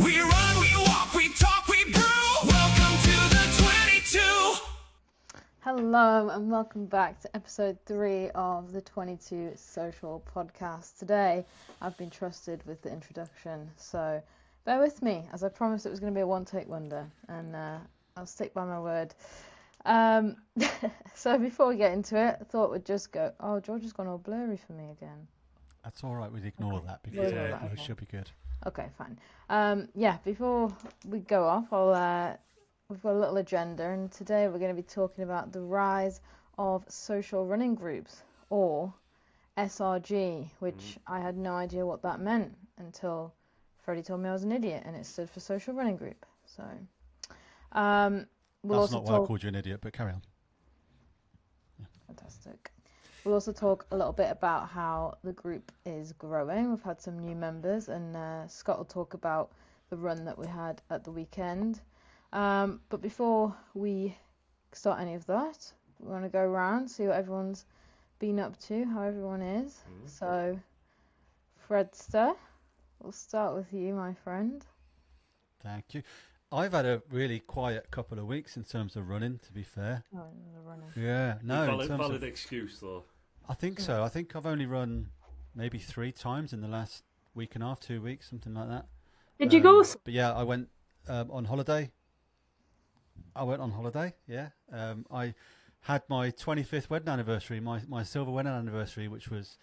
We run, we walk, we talk, we brew. Welcome to the 22. Hello and welcome back to episode 3 of the 22 Social Podcast. Today I've been trusted with the introduction, so bear with me as I promised it was going to be a one-take wonder, and I'll stick by my word. So before we get into it, I thought we'd just go, oh, George has gone all blurry for me again. That's all right, we'd ignore that because it should be good. Okay, fine. Before we go off, we've got a little agenda, and today we're going to be talking about the rise of social running groups, or SRG, which I had no idea what that meant until Freddie told me I was an idiot, and it stood for Social Running Group. So, That's not why I called you an idiot, but carry on. Fantastic. We'll also talk a little bit about how the group is growing. We've had some new members, and Scott will talk about the run that we had at the weekend. But before we start any of that, we want to go around, see what everyone's been up to, how everyone is. So, Fredster, we'll start with you, my friend. Thank you. I've had a really quiet couple of weeks in terms of running, to be fair. Oh, the running. Yeah, no. Valid excuse, though. I think so. I think I've only run maybe 3 times in the last week and a half, 2 weeks, something like that. Did you go? But yeah, I went on holiday. Yeah. I had my 25th wedding anniversary, my silver wedding anniversary, which was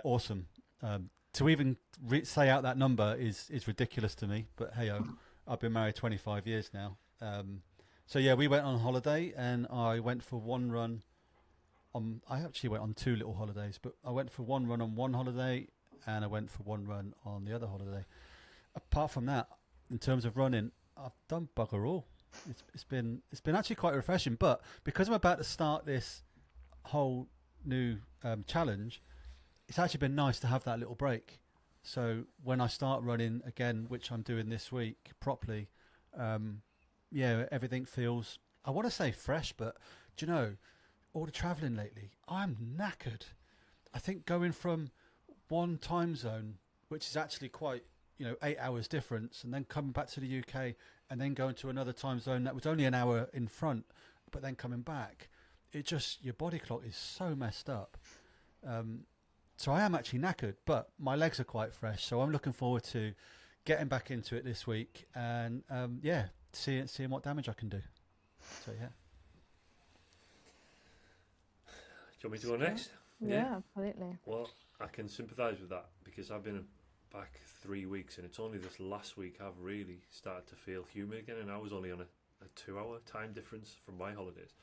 awesome. To even say out that number is ridiculous to me, but hey-oh, I've been married 25 years now. So yeah, we went on holiday, and I went for one run. I actually went on 2 little holidays, but I went for one run on one holiday, and I went for one run on the other holiday. Apart from that, in terms of running, I've done bugger all. It's been actually quite refreshing, but because I'm about to start this whole new challenge, it's actually been nice to have that little break. So when I start running again, which I'm doing this week properly, everything feels, I want to say fresh, but do you know, all the travelling lately, I'm knackered. I think going from one time zone, which is actually quite, 8 hours difference, and then coming back to the UK, and then going to another time zone that was only an hour in front, but then coming back, your body clock is so messed up. So I am actually knackered, but my legs are quite fresh, so I'm looking forward to getting back into it this week, and seeing what damage I can do. So yeah. Do you want me to go next? Yeah, absolutely. Well, I can sympathise with that because I've been back 3 weeks, and it's only this last week I've really started to feel human again, and I was only on a 2-hour time difference from my holidays.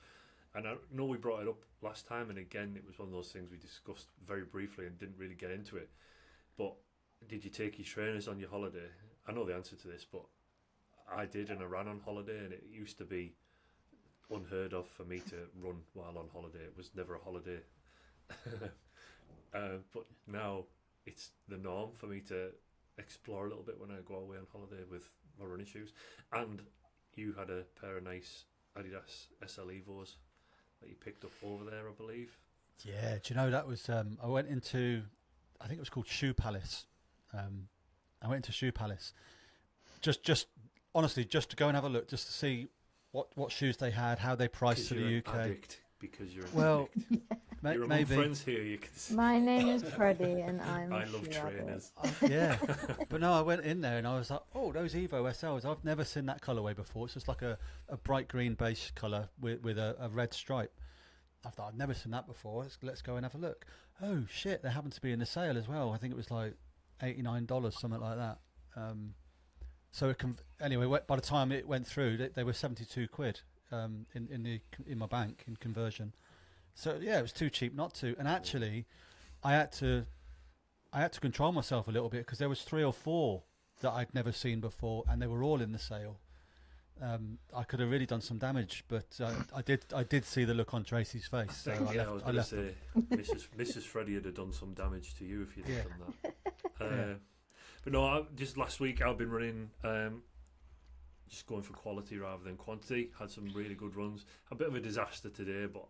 And I know we brought it up last time, and again, it was one of those things we discussed very briefly and didn't really get into it. But did you take your trainers on your holiday? I know the answer to this, but I did, and I ran on holiday, and it used to be unheard of for me to run while on holiday. It was never a holiday. But now it's the norm for me to explore a little bit when I go away on holiday with my running shoes. And you had a pair of nice Adidas SL Evos that you picked up over there, I believe. Yeah, do you know, that was, I went into, I think it was called Shoe Palace. I went into Shoe Palace. Just honestly, just to go and have a look, just to see what shoes they had, how they priced to the UK. Addict, because you're an addict. You're maybe. among friends here, you can see. My name is Freddie, and I love trainers. Yeah, but no, I went in there and I was like, oh, those Evo SLs, I've never seen that colourway before. It's just like a bright green base colour with a red stripe. I thought, I've never seen that before. Let's go and have a look. Oh shit, they happened to be in the sale as well. I think it was like $89, something like that. So anyway, by the time it went through, they were 72 quid in my bank in conversion. So yeah, it was too cheap not to. And actually, I had to control myself a little bit because there was 3 or 4 that I'd never seen before, and they were all in the sale. I could have really done some damage, but I did see the look on Tracy's face. So I was going to say, Mrs. Freddie would have done some damage to you if you'd have done that. But no, just last week I've been running, just going for quality rather than quantity. Had some really good runs. A bit of a disaster today, but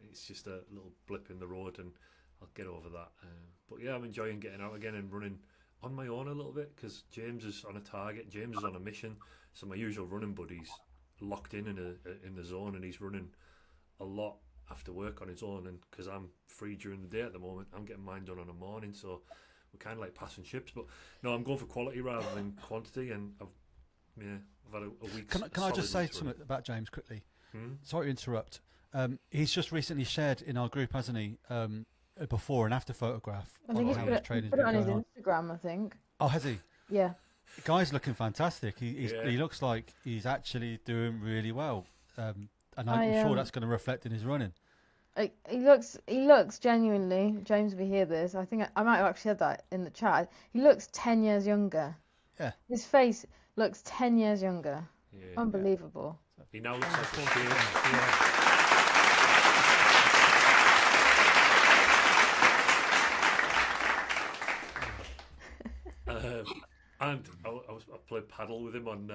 it's just a little blip in the road, and I'll get over that. But yeah, I'm enjoying getting out again and running on my own a little bit because James is on a target. James is on a mission. So my usual running buddy's locked in the zone, and he's running a lot after work on his own. And because I'm free during the day at the moment, I'm getting mine done on a morning. So we're kind of like passing ships. But no, I'm going for quality rather than quantity. And I've had a week. Can I just say something about James quickly? Hmm? Sorry to interrupt. He's just recently shared in our group, hasn't he? A before and after photograph I think on he's how put his it, training's put it been on his going on. Instagram, I think. Oh, has he? Yeah. The guy's looking fantastic. Yeah. He looks like he's actually doing really well. And I'm I, sure that's going to reflect in his running. He looks genuinely, James, if you hear this, I think I might have actually said that in the chat. He looks 10 years younger. Yeah. His face looks 10 years younger. Yeah. Unbelievable. He now looks like a kid. And I played paddle with him on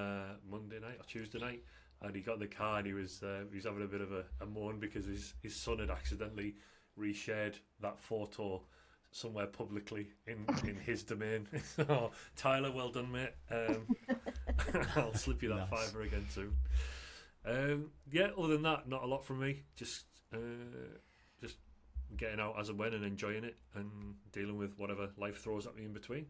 Monday night or Tuesday night, and he got in the car and he was having a bit of a moan because his son had accidentally reshared that photo somewhere publicly in his domain. So, Tyler, well done, mate. I'll slip you that Nice. fiver again soon. Other than that, not a lot from me. Just getting out as and when and enjoying it and dealing with whatever life throws at me in between.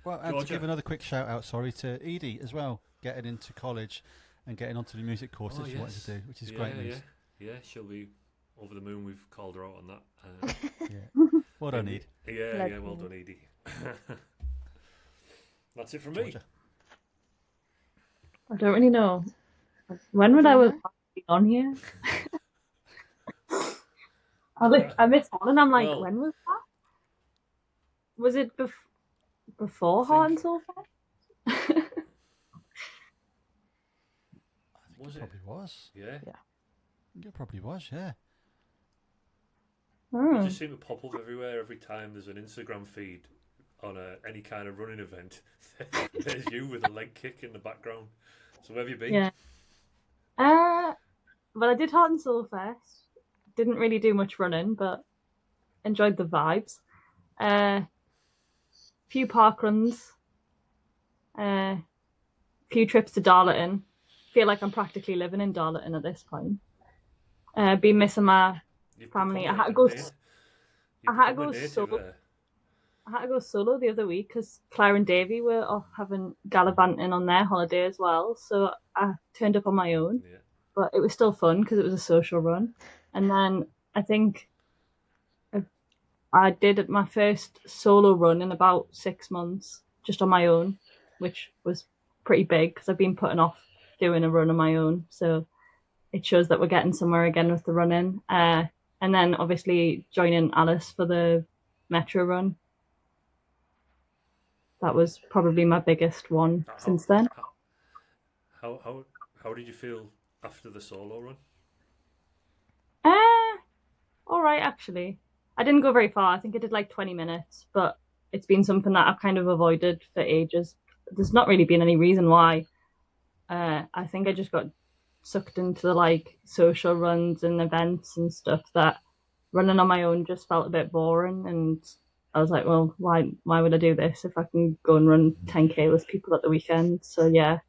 Well, and Georgia. to give another quick shout out, to Edie as well, getting into college and getting onto the music course that she wanted to do, which is great news. Yeah, she'll be over the moon. We've called her out on that. Yeah. Well done, Edie. Yeah, well done, Edie. That's it from me. Georgia. I don't really know. When would I have been on here? I missed one, and I'm like, Well- when was that? Was it before Heart and Soul Fest? I think Was it it? probably was. Yeah. I think it probably was, yeah. You Oh. just seem to pop up everywhere every time there's an Instagram feed on any kind of running event. There's you with a leg kick in the background. So where have you been? Yeah. Well, I did Heart and Soul Fest. Didn't really do much running, but enjoyed the vibes. Few park runs. Few trips to Darlington. Feel like I'm practically living in Darlington at this point. Been missing my You've family. become I had to a go native- I had to you've become a go native solo. there. I had to go solo the other week because Claire and Davey were off having gallivanting on their holiday as well. So I turned up on my own, Yeah. but it was still fun because it was a social run. And then I think I did my first solo run in about 6 months, just on my own, which was pretty big because I've been putting off doing a run on my own. So it shows that we're getting somewhere again with the running. And then obviously joining Alice for the Metro run. That was probably my biggest one since then. How did you feel after the solo run? All right, actually. I didn't go very far. I think I did like 20 minutes, but it's been something that I've kind of avoided for ages. There's not really been any reason why. I think I just got sucked into the like social runs and events and stuff that running on my own just felt a bit boring, and I was like, well, why would I do this if I can go and run 10k with people at the weekend? So yeah,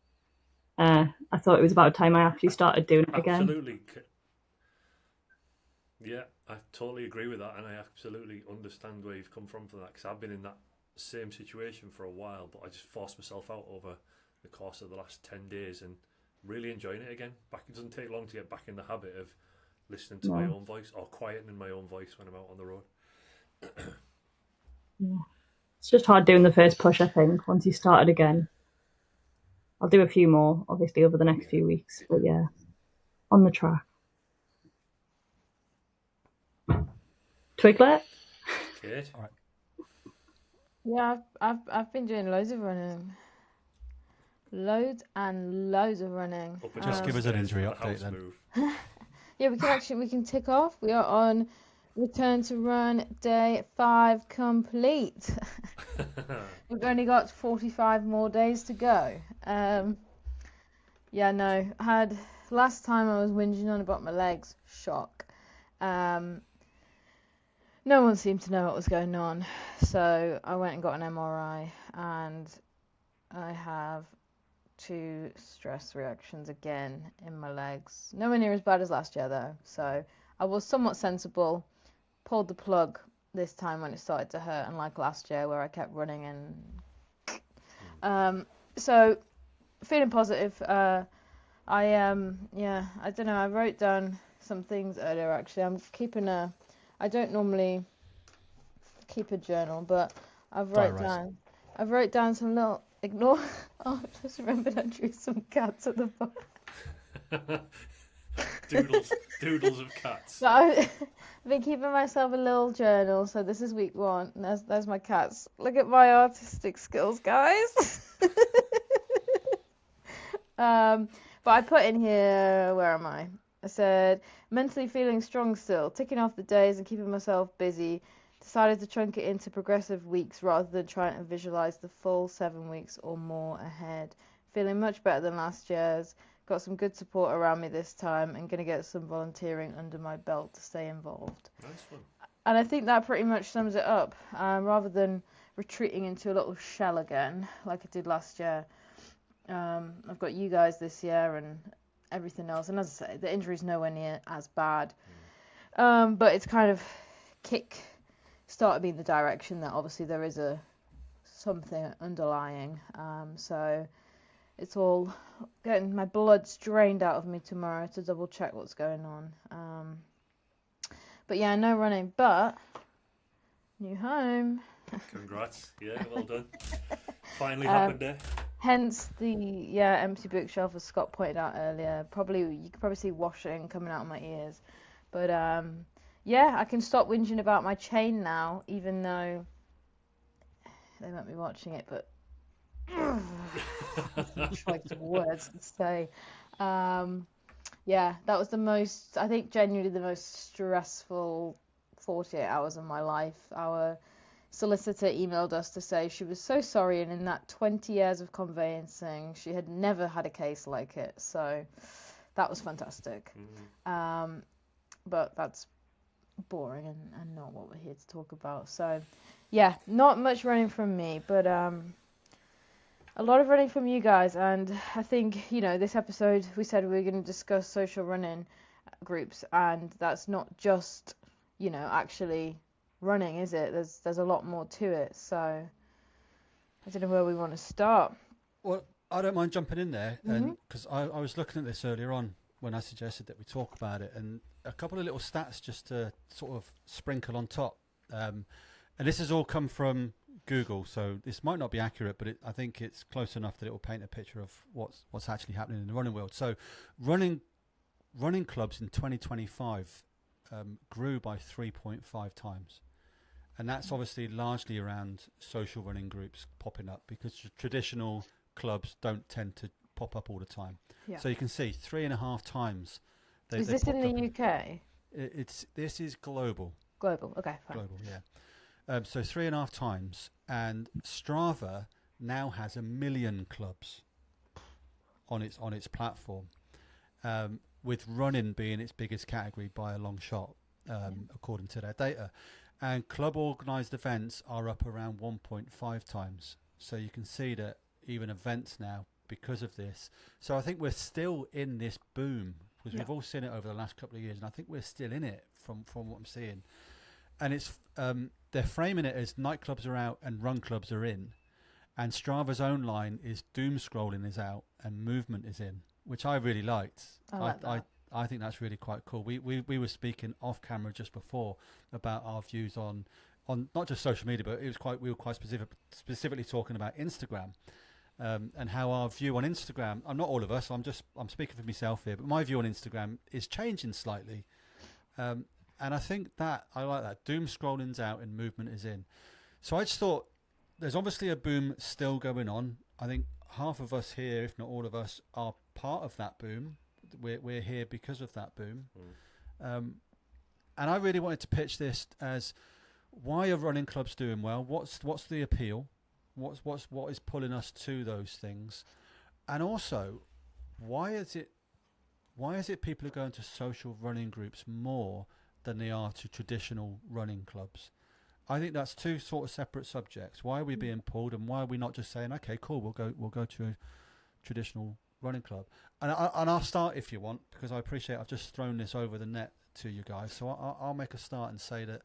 I thought it was about time I actually started doing it again. Absolutely. Yeah, I totally agree with that, and I absolutely understand where you've come from for that, because I've been in that same situation for a while, but I just forced myself out over the course of the last 10 days and really enjoying it again. It doesn't take long to get back in the habit of listening to my own voice or quietening my own voice when I'm out on the road. It's just hard doing the first push, I think, once you started again. I'll do a few more, obviously, over the next few weeks, but yeah, on the track. Twiglet? Kate? Yeah, I've been doing loads of running. Loads and loads of running. Up and Just down give the us an stairs injury with a update house then. move. Yeah, we can tick off. We are on return to run day 5 complete. We've only got 45 more days to go. Yeah, no, last time I was whinging on about my legs. Shock. no one seemed to know what was going on. So I went and got an MRI, and I have 2 stress reactions again in my legs. Nowhere near as bad as last year though. So I was somewhat sensible, pulled the plug this time when it started to hurt, unlike last year where I kept running and so feeling positive. I don't know, I wrote down some things earlier actually. I don't normally keep a journal, but I wrote down some little ignore. Oh, I just remembered I drew some cats at the bottom. Doodles of cats. So I've been keeping myself a little journal. So this is week 1. And there's my cats. Look at my artistic skills, guys. But I put in here, where am I? I said, mentally feeling strong still, ticking off the days and keeping myself busy. Decided to chunk it into progressive weeks rather than trying to visualize the full 7 weeks or more ahead. Feeling much better than last year's. Got some good support around me this time and going to get some volunteering under my belt to stay involved. Nice one. And I think that pretty much sums it up. Rather than retreating into a little shell again, like I did last year, I've got you guys this year and everything else. And as I say, the injury's nowhere near as bad. But it's kind of started me in the direction that obviously there is something underlying. So it's all getting my blood's drained out of me tomorrow to double check what's going on. But yeah, no running, but new home. Congrats. Yeah, well done. Finally happened there. Hence the empty bookshelf, as Scott pointed out earlier. You could probably see washing coming out of my ears. But yeah, I can stop whinging about my chain now, even though they won't be watching it, but choice of words to say. Yeah, that was I think genuinely the most stressful 48 hours of my life. Our solicitor emailed us to say she was so sorry, and in that 20 years of conveyancing, she had never had a case like it. So that was fantastic. But that's boring and not what we're here to talk about. So yeah, not much running from me, but a lot of running from you guys. And I think, this episode we said we were going to discuss social running groups, and that's not just, actually running, is it? There's a lot more to it. So I don't know where we want to start. Well, I don't mind jumping in there, because I was looking at this earlier on when I suggested that we talk about it, and a couple of little stats just to sort of sprinkle on top. And this has all come from Google, so this might not be accurate, but I think it's close enough that it will paint a picture of what's actually happening in the running world. So running clubs in 2025 grew by 3.5 times. And that's obviously largely around social running groups popping up, because traditional clubs don't tend to pop up all the time. Yeah. So you can see 3.5 times. Is this in the UK? This is global. Global, okay, fine. Global, yeah. So 3.5 times, and Strava now has 1 million clubs on its platform, with running being its biggest category by a long shot, according to their data. And club organised events are up around 1.5 times. So you can see that even events now, because of this. So I think we're still in this boom, because we've all seen it over the last couple of years, and I think we're still in it from what I'm seeing. And it's they're framing it as nightclubs are out and run clubs are in, and Strava's own line is doom scrolling is out and movement is in, which I really liked. I think that's really quite cool. We were speaking off camera just before about our views on not just social media, but we were quite specifically talking about Instagram. And how our view on Instagram, I'm not all of us, I'm speaking for myself here, but my view on Instagram is changing slightly. And I think that, I like that. Doom scrolling's out and movement is in. So I just thought, there's obviously a boom still going on. I think half of us here, if not all of us, are part of that boom. We're here because of that boom. And I really wanted to pitch this as, why are running clubs doing well? What's the appeal? What is pulling us to those things? And also, why is it people are going to social running groups more than they are to traditional running clubs. I think that's two sort of separate subjects. Why are we being pulled, and why are we not just saying, okay, cool, we'll go to a traditional running club? And I'll start if you want, because I appreciate I've just thrown this over the net to you guys. So I'll make a start and say that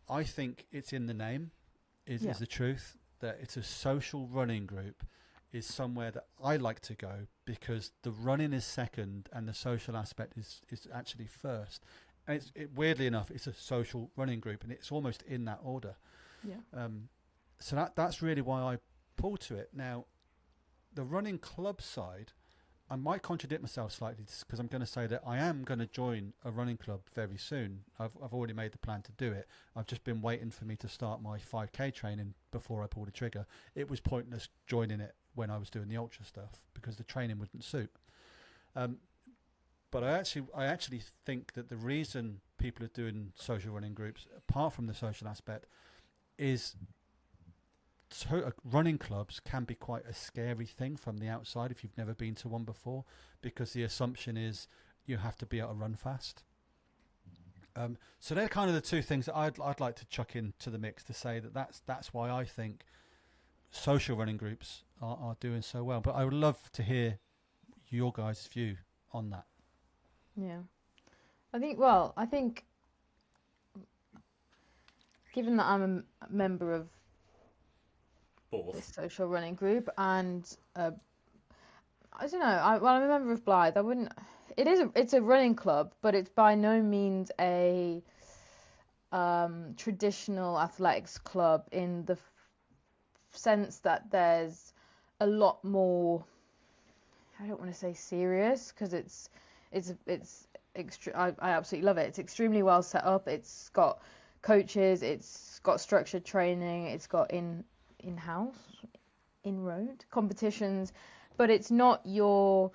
I think it's in the name, is the truth, that it's a social running group, is somewhere that I like to go, because the running is second and the social aspect is actually first. And weirdly enough, it's a social running group, and it's almost in that order. Yeah. So that's really why I pull to it. Now, the running club side, I might contradict myself slightly, because I'm going to say that I am going to join a running club very soon. I've already made the plan to do it. I've just been waiting for me to start my 5K training before I pull the trigger. It was pointless joining it when I was doing the ultra stuff, because the training wouldn't suit. But I actually think that the reason people are doing social running groups, apart from the social aspect, is running clubs can be quite a scary thing from the outside if you've never been to one before, because the assumption is you have to be able to run fast. So they're kind of the two things that I'd like to chuck into the mix to say that's why I think social running groups are doing so well. But I would love to hear your guys' view on that. Yeah. I think given that I'm a member of this Both. social running group, and I don't know, I'm a member of Blythe. It's a running club, but it's by no means a traditional athletics club in the sense that there's a lot more, I don't want to say serious, because I absolutely love it. It's extremely well set up. It's got coaches, it's got structured training, it's got in-house, in-road competitions, but it's not your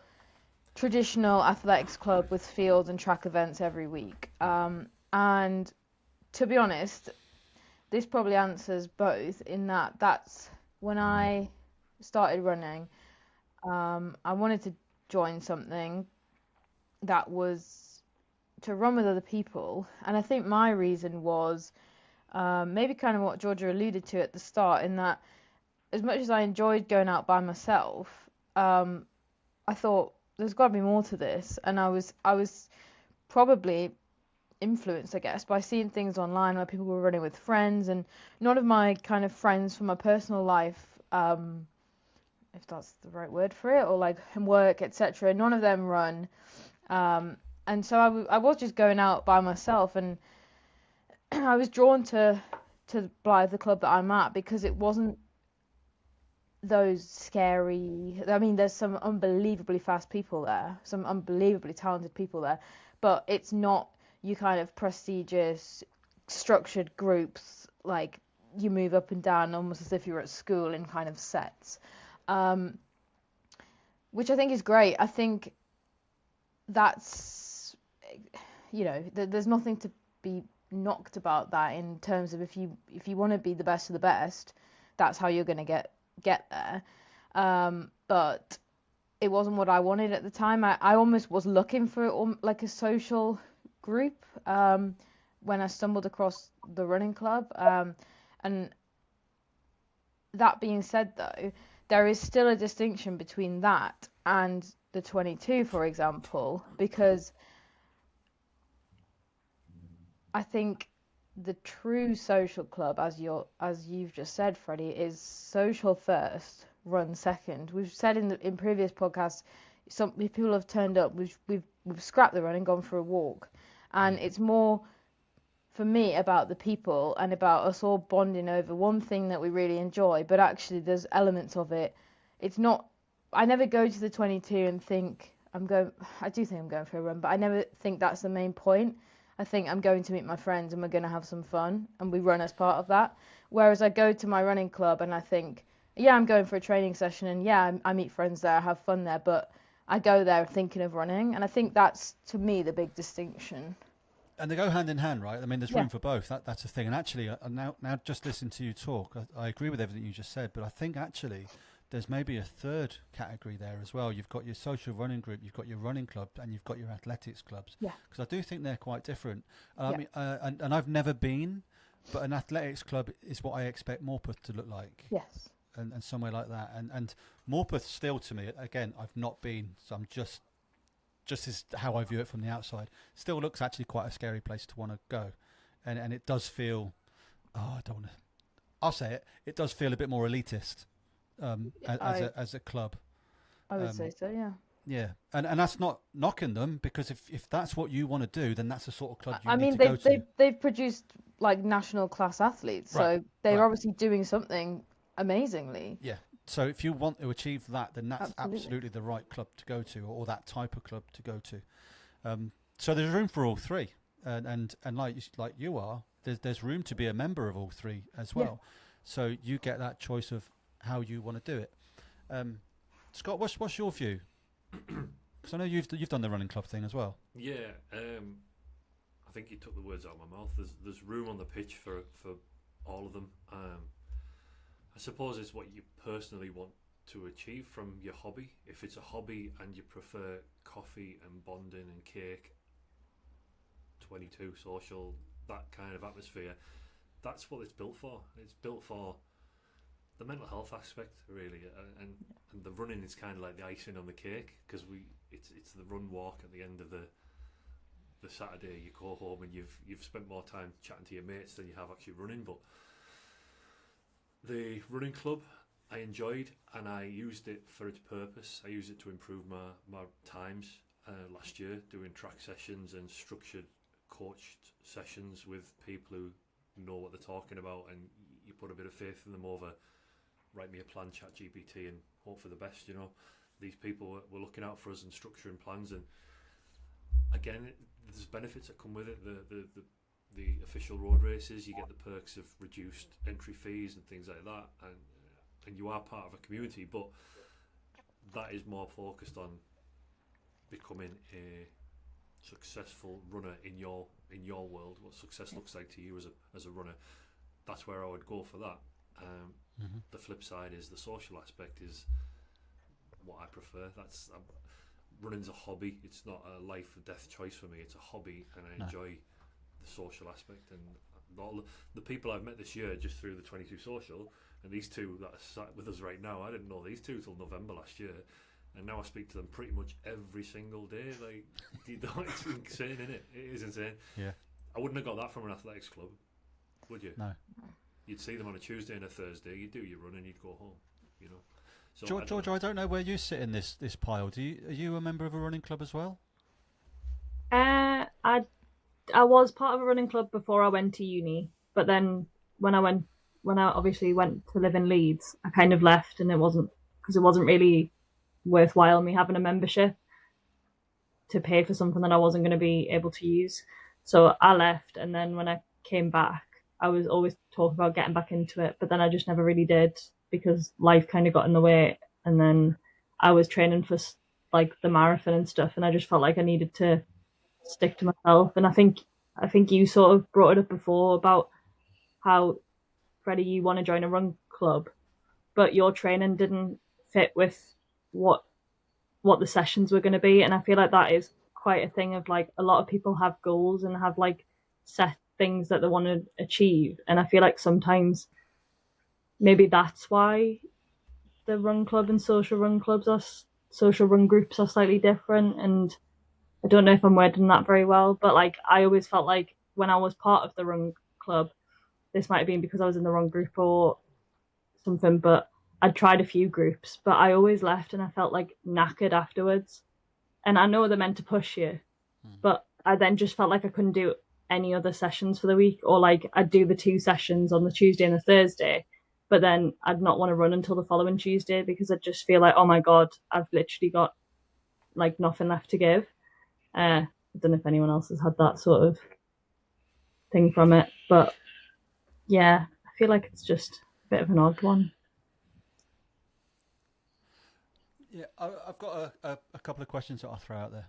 traditional athletics club with field and track events every week. And to be honest, this probably answers both, in that that's when I started running. I wanted to join something that was to run with other people, and I think my reason was maybe kind of what Georgia alluded to at the start, in that as much as I enjoyed going out by myself, I thought there's got to be more to this, and I was probably influenced, I guess, by seeing things online where people were running with friends, and none of my kind of friends from my personal life, if that's the right word for it, or like work, etc., none of them run. And so I was just going out by myself, and I was drawn to Blythe, the club that I'm at, because it wasn't those scary. I mean, there's some unbelievably fast people there, some unbelievably talented people there, but it's not you kind of prestigious, structured groups, like you move up and down almost as if you were at school in kind of sets, which I think is great. I think that's, there's nothing to be knocked about that, in terms of if you want to be the best of the best, that's how you're going to get there. But it wasn't what I wanted at the time. I almost was looking for like a social group when I stumbled across the running club. And that being said, though, there is still a distinction between that and the 22, for example, because I think the true social club, as you've just said, Freddie, is social first, run second. We've said in previous podcasts, some people have turned up. We've scrapped the run and gone for a walk, and it's more for me about the people and about us all bonding over one thing that we really enjoy. But actually, there's elements of it. It's not. I never go to the 22 and think I'm going. I do think I'm going for a run, but I never think that's the main point. I think I'm going to meet my friends and we're going to have some fun, and we run as part of that. Whereas I go to my running club and I think, yeah, I'm going for a training session, and yeah, I meet friends there, I have fun there, but I go there thinking of running, and I think that's, to me, the big distinction. And they go hand in hand, right? I mean, there's Yeah. room for both. That's the thing. And actually, now just listening to you talk, I agree with everything you just said, but I think actually there's maybe a third category there as well. You've got your social running group, you've got your running club, and you've got your athletics clubs. Yeah. Because I do think they're quite different. I Yeah. mean, and I've never been, but an athletics club is what I expect Morpeth to look like, Yes. and somewhere like that. And Morpeth still, to me, again, I've not been, so I'm just as how I view it from the outside. Still looks actually quite a scary place to want to go, and it does feel. Oh, I don't want to. I'll say it. It does feel a bit more elitist. As a club, I would say so. Yeah. yeah, and that's not knocking them, because if that's what you want to do, then that's the sort of club you I need mean, to go to. they've produced like national class athletes, Right, so they're right. obviously doing something amazingly. Yeah, so if you want to achieve that, then that's Absolutely. absolutely the right club to go to, or that type of club to go to. So there's room for all three, and like you are, there's room to be a member of all three as well. So you get that choice of how you want to do it. Scott, what's your view? Because I know you've done the running club thing as well. Yeah, I think you took the words out of my mouth. There's room on the pitch for all of them. I suppose it's what you personally want to achieve from your hobby. If it's a hobby and you prefer coffee and bonding and cake, 22 social, that kind of atmosphere, that's what it's built for. It's built for the mental health aspect, really, and the running is kind of like the icing on the cake, because it's the run walk at the end of the Saturday. You go home and you've spent more time chatting to your mates than you have actually running. But the running club I enjoyed, and I used it for its purpose. I used it to improve my times last year, doing track sessions and structured coached sessions with people who know what they're talking about, and you put a bit of faith in them over write me a plan, chat GPT, and hope for the best. These people were looking out for us and structuring plans, and again, there's benefits that come with it. The official road races, you get the perks of reduced entry fees and things like that, and you are part of a community, but that is more focused on becoming a successful runner in your world. What success looks like to you as a runner, that's where I would go for that. The flip side is the social aspect is what I prefer. Running's a hobby. It's not a life or death choice for me. It's a hobby, and I enjoy the social aspect. And all the people I've met this year just through the 22 social, and these two that are sat with us right now, I didn't know these two till November last year, and now I speak to them pretty much every single day. Like, it's insane, isn't it? It is insane. Yeah. I wouldn't have got that from an athletics club, would you? No. You'd see them on a Tuesday and a Thursday. You'd do your run and you'd go home. So George, I don't know where you sit in this pile. Are you a member of a running club as well? I was part of a running club before I went to uni, but then when I obviously went to live in Leeds, I kind of left, and it wasn't really worthwhile me having a membership to pay for something that I wasn't going to be able to use. So I left, and then when I came back, I was always talking about getting back into it, but then I just never really did, because life kind of got in the way. And then I was training for like the marathon and stuff, and I just felt like I needed to stick to myself. And I think you sort of brought it up before about how, Freddie, you want to join a run club, but your training didn't fit with what the sessions were going to be. And I feel like that is quite a thing of, like, a lot of people have goals and have like set things that they want to achieve, and I feel like sometimes maybe that's why the run club and social run groups are slightly different. And I don't know if I'm wording that very well, but like, I always felt like when I was part of the run club, this might have been because I was in the wrong group or something, but I'd tried a few groups, but I always left and I felt like knackered afterwards. And I know they're meant to push you, but I then just felt like I couldn't do any other sessions for the week, or like I'd do the 2 sessions on the Tuesday and the Thursday, but then I'd not want to run until the following Tuesday, because I'd just feel like, oh my God, I've literally got like nothing left to give. I don't know if anyone else has had that sort of thing from it, but yeah, I feel like it's just a bit of an odd one. Yeah, I've got a couple of questions that I'll throw out there.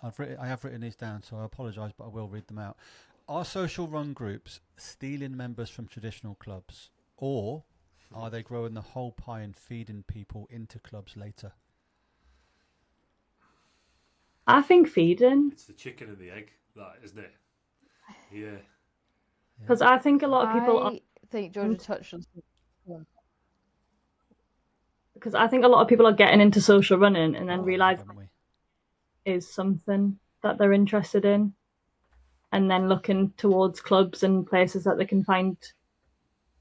I have written these down, so I apologise, but I will read them out. Are social run groups stealing members from traditional clubs, or Are they growing the whole pie and feeding people into clubs later? I think feeding, It's the chicken and the egg, that isn't it? Yeah. because I think a lot of people are, I think Georgia touched on something. because I think a lot of people are getting into social running and then Oh, realize haven't we? is something that they're interested in, and then looking towards clubs and places that they can find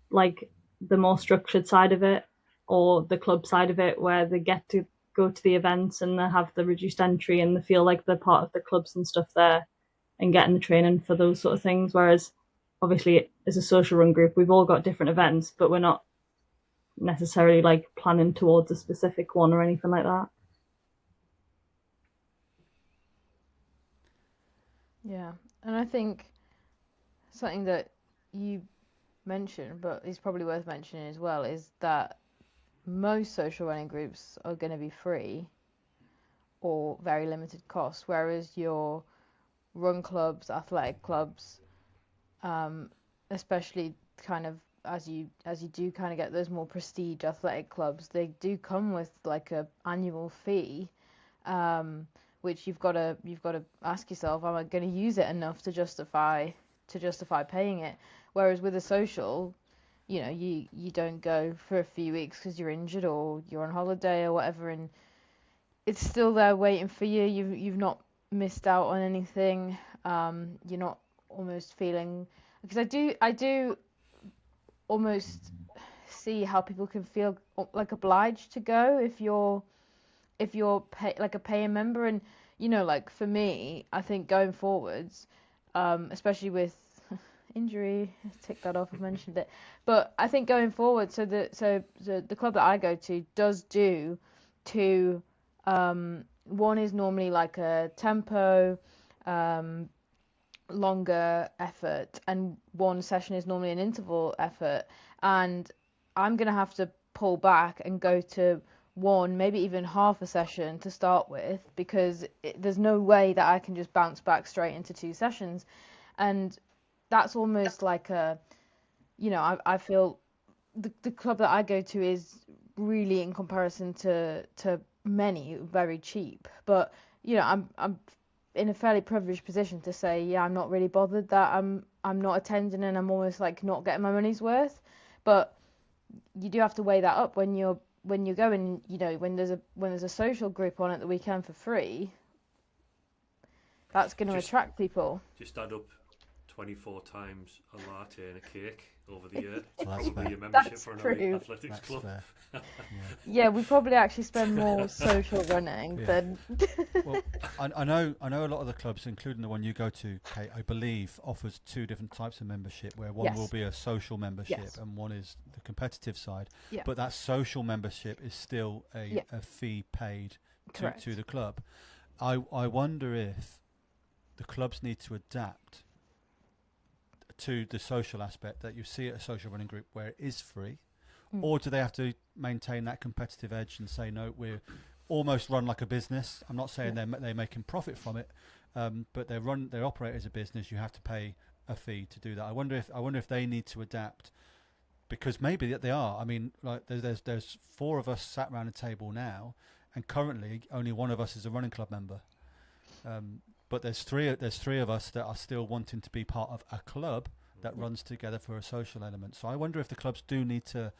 like the more structured side of it or the club side of it where they get to go to the events and they have the reduced entry and they feel like they're part of the clubs and stuff there and getting the training for those sort of things. Whereas obviously as a social run group, we've all got different events, but we're not necessarily like planning towards a specific one or anything like that. Yeah, and I think something that you mentioned, but is probably worth mentioning as well, is that most social running groups are going to be free or very limited cost, whereas your run clubs, athletic clubs, especially kind of as you do kind of get those more prestige athletic clubs, they do come with like a annual fee, which you've got to ask yourself, am I going to use it enough to justify paying it? Whereas with a social, you know, you don't go for a few weeks because you're injured or you're on holiday or whatever, and it's still there waiting for you. You've not missed out on anything. You're not almost feeling, because I do almost see how people can feel like obliged to go if you're like a paying member. And you know, like for me, I think going forwards, especially with injury, tick that off, I've mentioned it, but I think going forward, so the club that I go to does do two, one is normally like a tempo, longer effort, and one session is normally an interval effort, and I'm gonna have to pull back and go to one, maybe even half a session to start with, because there's no way that I can just bounce back straight into two sessions. And that's almost like a, you know, I feel the club that I go to is really, in comparison to many, very cheap. But you know, I'm in a fairly privileged position to say, yeah, I'm not really bothered that I'm not attending and I'm almost like not getting my money's worth. But you do have to weigh that up when you're going, you know, when there's a social group on at the weekend for free, that's going to Just- attract people. Just add up 24 times a latte and a cake over the year. Well, that's Probably fair. your membership That's for an true. athletics That's club. fair. Yeah, we probably actually spend more social running Yeah. than. Well, I know a lot of the clubs, including the one you go to, Kate, I believe offers two different types of membership, where one Yes. will be a social membership Yes. and one is the competitive side. Yeah. But that social membership is still Yeah. a fee paid Correct. to the club. I wonder if the clubs need to adapt to the social aspect that you see at a social running group where it is free, or do they have to maintain that competitive edge and say, no, we're almost run like a business? I'm not saying they're making profit from it, but they operate as a business. You have to pay a fee to do that. I wonder if they need to adapt, because maybe they are. I mean, like there's four of us sat around a table now, and currently only one of us is a running club member. But there's three of us that are still wanting to be part of a club that runs together for a social element. So I wonder if the clubs do need to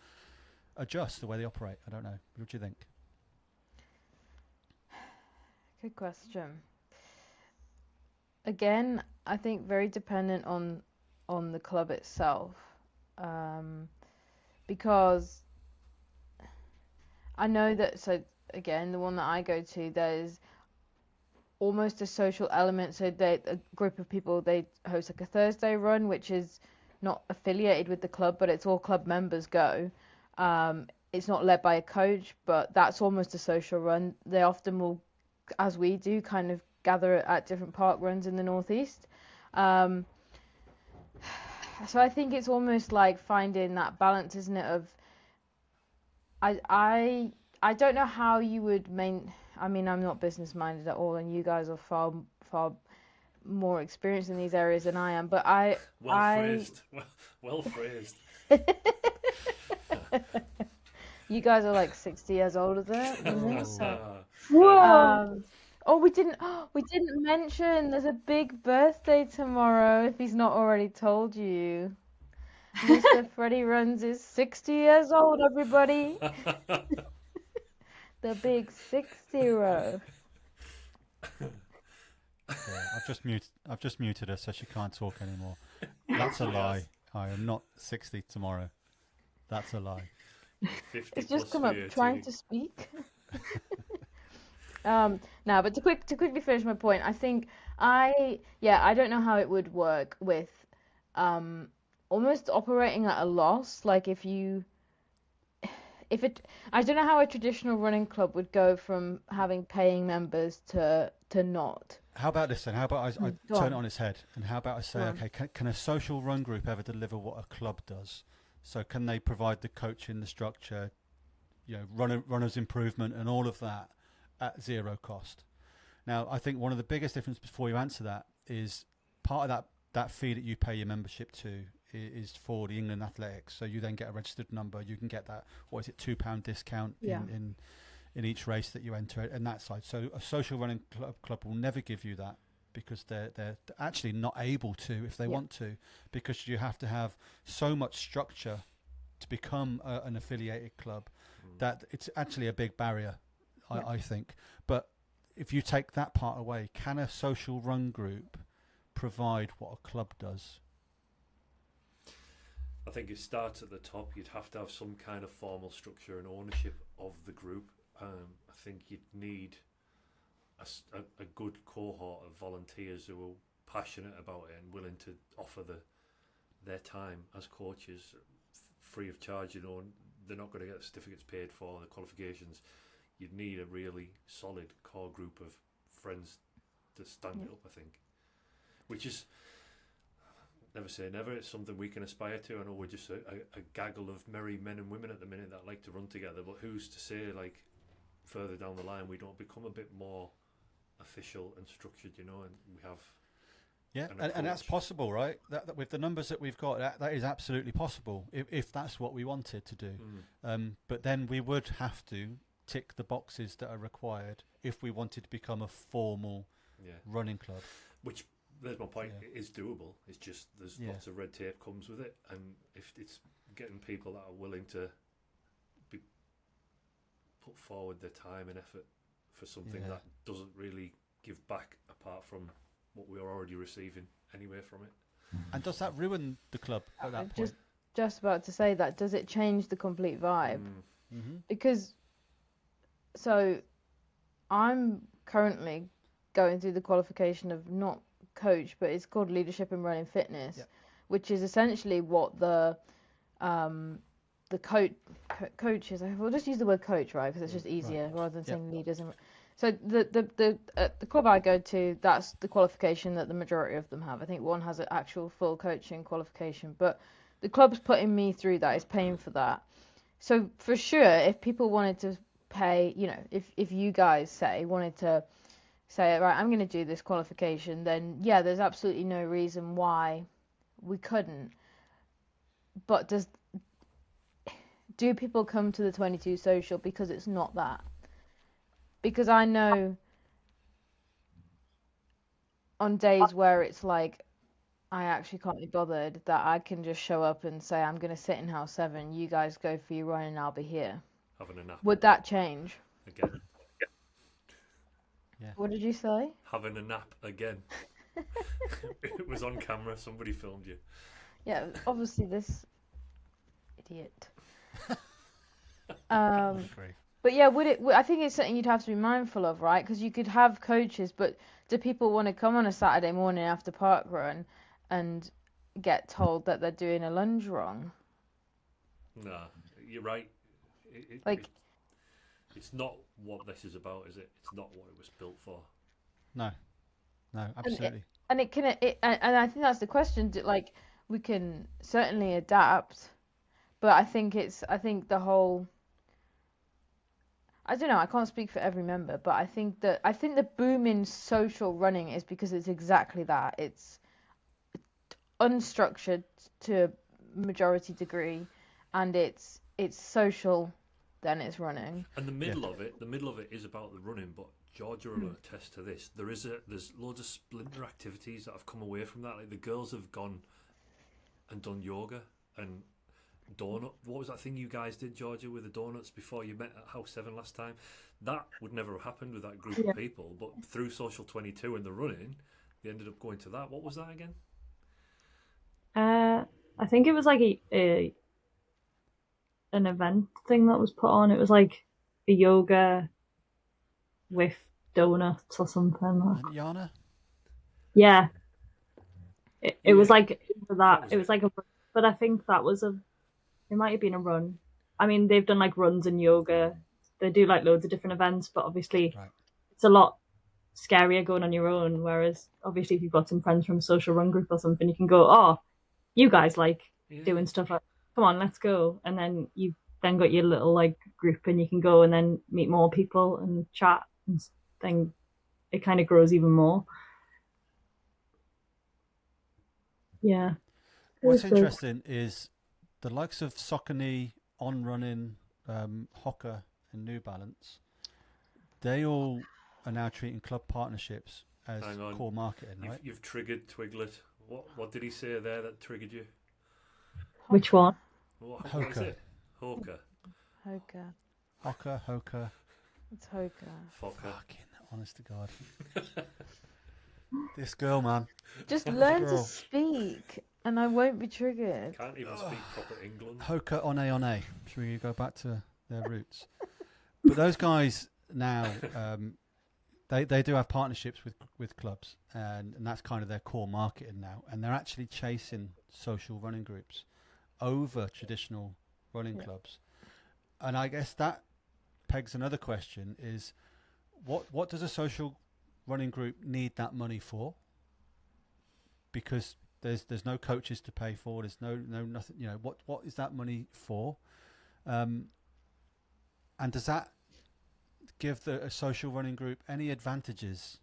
adjust the way they operate. I don't know. What do you think? Good question. Again, I think very dependent on the club itself, because I know that. So again, the one that I go to, there's almost a social element. So a group of people, they host like a Thursday run, which is not affiliated with the club, but it's all club members go. It's not led by a coach, but that's almost a social run. They often will, as we do, kind of gather at different park runs in the northeast. So I think it's almost like finding that balance, isn't it? Of I don't know how you would I mean, I'm not business minded at all, and you guys are far more experienced in these areas than I am. But Well phrased. Well phrased. You guys are like 60 years older than me, so. Ah, Whoa! Oh, we didn't mention there's a big birthday tomorrow, if he's not already told you. Mr. Freddie Runs is 60 years old, everybody. The big 60. Yeah, I've just muted her so she can't talk anymore. That's a lie. I am not 60 tomorrow. That's a lie. 50 It's just plus come up VAT. trying to speak. Now, but to quickly finish my point, I think I don't know how it would work with almost operating at a loss. Like I don't know how a traditional running club would go from having paying members to not. How about this then? How about I Go turn on. it on its head? And how about I say, Go on. okay, can a social run group ever deliver what a club does? So can they provide the coaching, the structure, runners improvement and all of that at zero cost? Now, I think one of the biggest differences before you answer that is part of that fee that you pay your membership to is for the England Athletics. So you then get a registered number. You can get that, what is it, £2 discount Yeah. in each race that you enter and that side. So a social running club will never give you that because they're actually not able to if they Yeah. want to, because you have to have so much structure to become an affiliated club that it's actually a big barrier, Yeah. I think. But if you take that part away, can a social run group provide what a club does? I think it starts at the top. You'd have to have some kind of formal structure and ownership of the group. I think you'd need a good cohort of volunteers who are passionate about it and willing to offer their time as coaches free of charge. And they're not going to get certificates paid for, the qualifications. You'd need a really solid core group of friends to stand it up, I think. Which is, never say never, it's something we can aspire to. I know we're just a gaggle of merry men and women at the minute that like to run together, but who's to say, like, further down the line we don't become a bit more official and structured, and we have And that's approach. possible, right? That with the numbers that we've got, that is absolutely possible if that's what we wanted to do. But then we would have to tick the boxes that are required if we wanted to become a formal running club. Which, there's my point, Yeah. it is doable. It's just there's Yeah. lots of red tape comes with it, and if it's getting people that are willing to put forward their time and effort for something Yeah. that doesn't really give back apart from what we are already receiving anyway from it. And does that ruin the club at that point? Just about to say that, does it change the complete vibe? Mm-hmm. Because, so, I'm currently going through the qualification of not coach, but it's called Leadership in Running Fitness, Yep. which is essentially what the coach is. We'll just use the word coach, right? Because it's just easier rather than Yep. saying leaders. So the club I go to, that's the qualification that the majority of them have. I think one has an actual full coaching qualification, but the club's putting me through that, is paying for that. So for sure, if people wanted to pay, if you guys wanted to say, right, I'm going to do this qualification, then yeah, there's absolutely no reason why we couldn't. But do people come to the 22 social because it's not that? Because I know on days where it's like I actually can't be bothered, that I can just show up and say I'm going to sit in house 7, you guys go for your run and I'll be here. Having a nap Would that change? again. What did you say? Having a nap again. It was on camera. Somebody filmed you. Yeah, obviously this idiot. Agree. But yeah, I think it's something you'd have to be mindful of, right? Because you could have coaches, but do people want to come on a Saturday morning after park run and get told that they're doing a lunge wrong? Nah, you're right. It's not what this is about, is it? It's not what it was built for. No, absolutely. And I think that's the question. Like, we can certainly adapt, but I think the whole. I don't know. I can't speak for every member, but I think the boom in social running is because it's exactly that. It's unstructured to a majority degree, and it's it's social, then it's running. And the middle of it is about the running. But Georgia will attest to this. There's loads of splinter activities that have come away from that. Like the girls have gone and done yoga and donut. What was that thing you guys did, Georgia, with the donuts before you met at House 7 last time? That would never have happened with that group of people. But through Social 22 and the running, they ended up going to that. What was that again? I think it was like an event thing that was put on. It was like a yoga with donuts or something. Isn't it Yana? Yeah, it was Yeah. like that. was It was like a, but I think that was it might have been a run. I mean, they've done like runs and yoga. They do like loads of different events, but obviously Right. it's a lot scarier going on your own. Whereas obviously if you've got some friends from a social run group or something, you can go, oh, you guys like Yeah. doing stuff like, come on, let's go. And then you've then got your little like group and you can go and then meet more people and chat and then it kind of grows even more. Yeah. What's It was good. interesting is the likes of Saucony, On Running, Hoka, and New Balance. They all are now treating club partnerships as Hang on. core marketing, right? You've triggered Twiglet. What did he say there that triggered you? Which one? What is Hoka. it? Hoka. Hoka. Hoka. It's Hoka. Fokker. Fucking honest to God. This girl, man. Just learn to girl. speak, and I won't be triggered. Can't even speak proper England. Hoka on A. Should we go back to their roots? But those guys now, they do have partnerships with clubs, and that's kind of their core marketing now. And they're actually chasing social running groups over traditional running clubs. And I guess that pegs another question: is what does a social running group need that money for? Because there's no coaches to pay for. There's no nothing. You know, what is that money for? And does that give a social running group any advantages?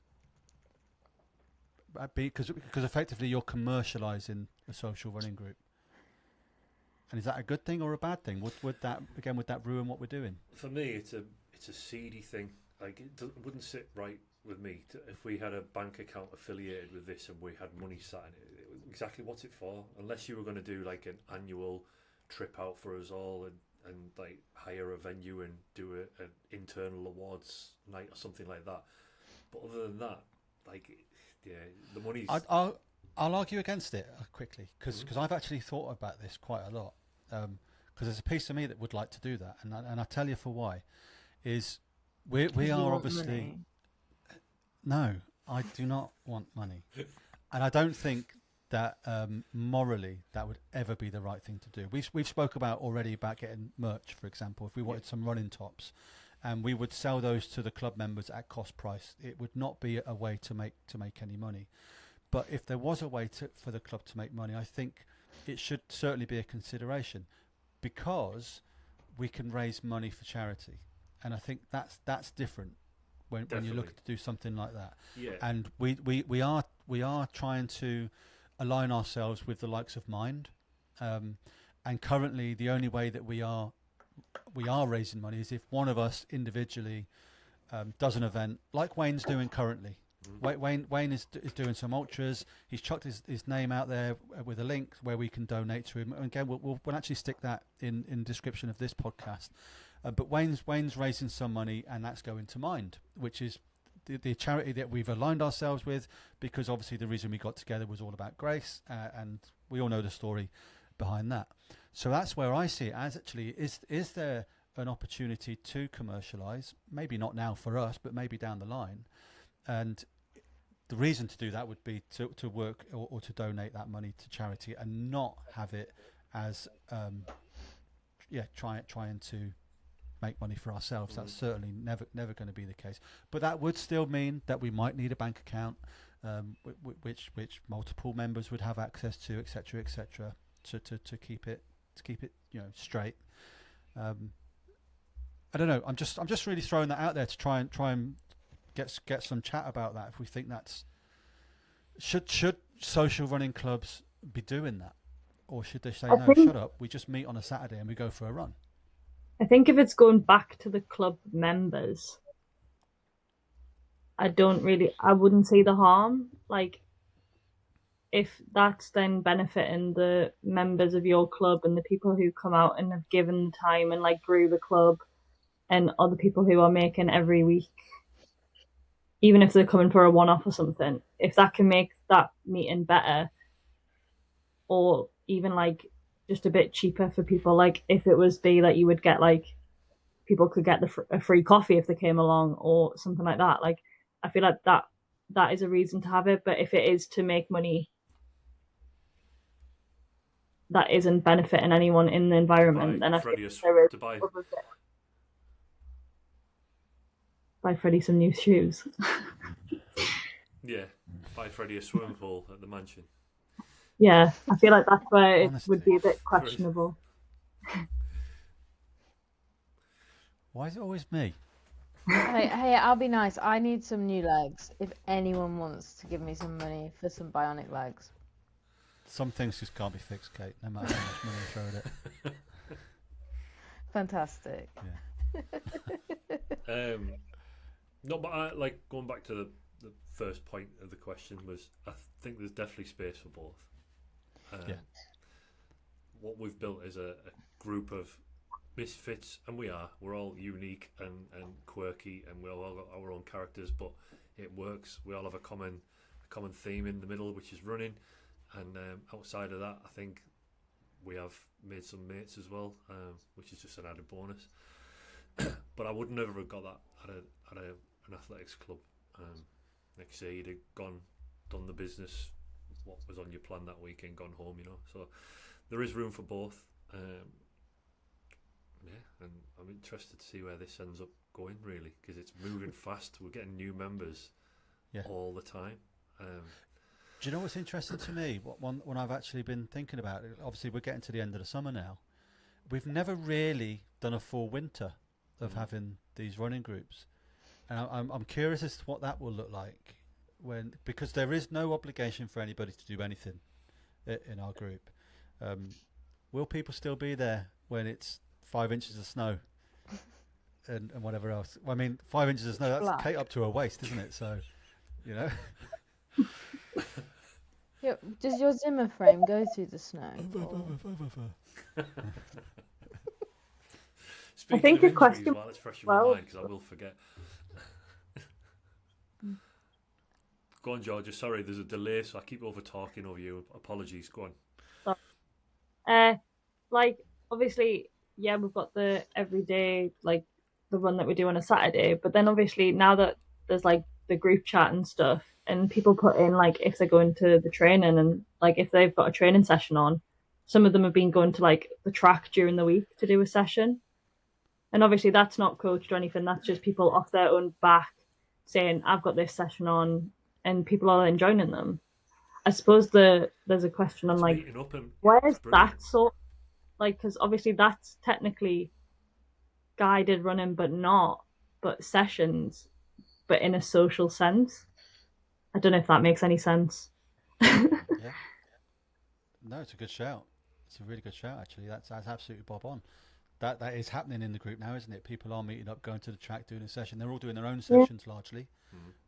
Because effectively you're commercialising a social running group. And is that a good thing or a bad thing? Would that ruin what we're doing? For me, it's a seedy thing. Like wouldn't sit right with me if we had a bank account affiliated with this and we had money sat in it. Exactly what's it for? Unless you were going to do like an annual trip out for us all and like hire a venue and do an internal awards night or something like that. But other than that, like, yeah, the money's. I'll argue against it quickly because I've actually thought about this quite a lot. Because there's a piece of me that would like to do that, and I'll tell you for why. Is we You are want obviously money. no, I do not want money, and I don't think that morally that would ever be the right thing to do. We've spoke about already about getting merch, for example. If we wanted some running tops, and we would sell those to the club members at cost price, it would not be a way to make any money. But if there was a way for the club to make money, I think it should certainly be a consideration, because we can raise money for charity, and I think that's different when you look Definitely. to do something like that. Yeah. And we are trying to align ourselves with the likes of Mind, and currently the only way that we are raising money is if one of us individually does an event like Wayne's doing currently. Wayne is doing some ultras. He's chucked his name out there with a link where we can donate to him. And again, we'll actually stick that in the description of this podcast. But Wayne's raising some money, and that's going to Mind, which is the charity that we've aligned ourselves with, because obviously the reason we got together was all about Grace, and we all know the story behind that. So that's where I see it as actually, is there an opportunity to commercialise? Maybe not now for us, but maybe down the line. And the reason to do that would be to work or to donate that money to charity, and not have it as trying to make money for ourselves. That's certainly never going to be the case. But that would still mean that we might need a bank account, which multiple members would have access to, etc., to keep it straight. I don't know. I'm just really throwing that out there to try and get some chat about that. If we think that's should social running clubs be doing that, or should they say no? Shut up. We just meet on a Saturday and we go for a run. I think if it's going back to the club members, I wouldn't see the harm. Like, if that's then benefiting the members of your club and the people who come out and have given the time and like grew the club and other people who are making every week, even if they're coming for a one off or something, if that can make that meeting better or even like just a bit cheaper for people, like if it was be that you would get like people could get a free coffee if they came along or something like that. Like, I feel like that is a reason to have it. But if it is to make money that isn't benefiting anyone in the environment, then I think there is to buy. buy Freddie some new shoes. Yeah, buy Freddie a swimming pool at the mansion. Yeah, I feel like that's where it Honestly. would be a bit questionable. Why is it always me? Hey, I'll be nice. I need some new legs. If anyone wants to give me some money for some bionic legs. Some things just can't be fixed, Kate, no matter how much money you throw at it. Fantastic. Yeah. No, but I like going back to the first point of the question was I think there's definitely space for both. Yeah. What we've built is a group of misfits, and we're all unique and quirky, and we all got our own characters, but it works. We all have a common theme in the middle, which is running, and outside of that, I think we have made some mates as well, which is just an added bonus. But I would never have got that at an athletics club. Like you say, you'd have done the business, what was on your plan that weekend, gone home, So there is room for both. And I'm interested to see where this ends up going, really, because it's moving fast. We're getting new members all the time. Do you know what's interesting to me? What I've actually been thinking about, obviously we're getting to the end of the summer now. We've never really done a full winter of having these running groups. And I'm curious as to what that will look like because there is no obligation for anybody to do anything in our group. Will people still be there when it's 5 inches of snow and whatever else? I mean, 5 inches of snow, that's Black. Kate up to her waist, isn't it? So, Yeah, does your Zimmer frame go through the snow? Speaking think of your injuries, question- while it's fresh in my well- mind, because I will forget. Go on, Georgia. Sorry, there's a delay, so I keep over talking over you. Apologies. Go on. Like obviously, yeah, we've got the everyday like the run that we do on a Saturday, but then obviously now that there's like the group chat and stuff, and people put in like if they're going to the training and like if they've got a training session on, some of them have been going to like the track during the week to do a session, and obviously that's not coached or anything. That's just people off their own back saying I've got this session on, and people are enjoying them. I suppose there's a question on like Meeting up and where's it's brilliant. that sort like because obviously that's technically guided running but sessions but in a social sense. I don't know if that makes any sense. yeah. No, it's a good shout. It's a really good shout, actually. That's absolutely bob on. That is happening in the group now, isn't it? People are meeting up, going to the track, doing a session. They're all doing their own sessions largely,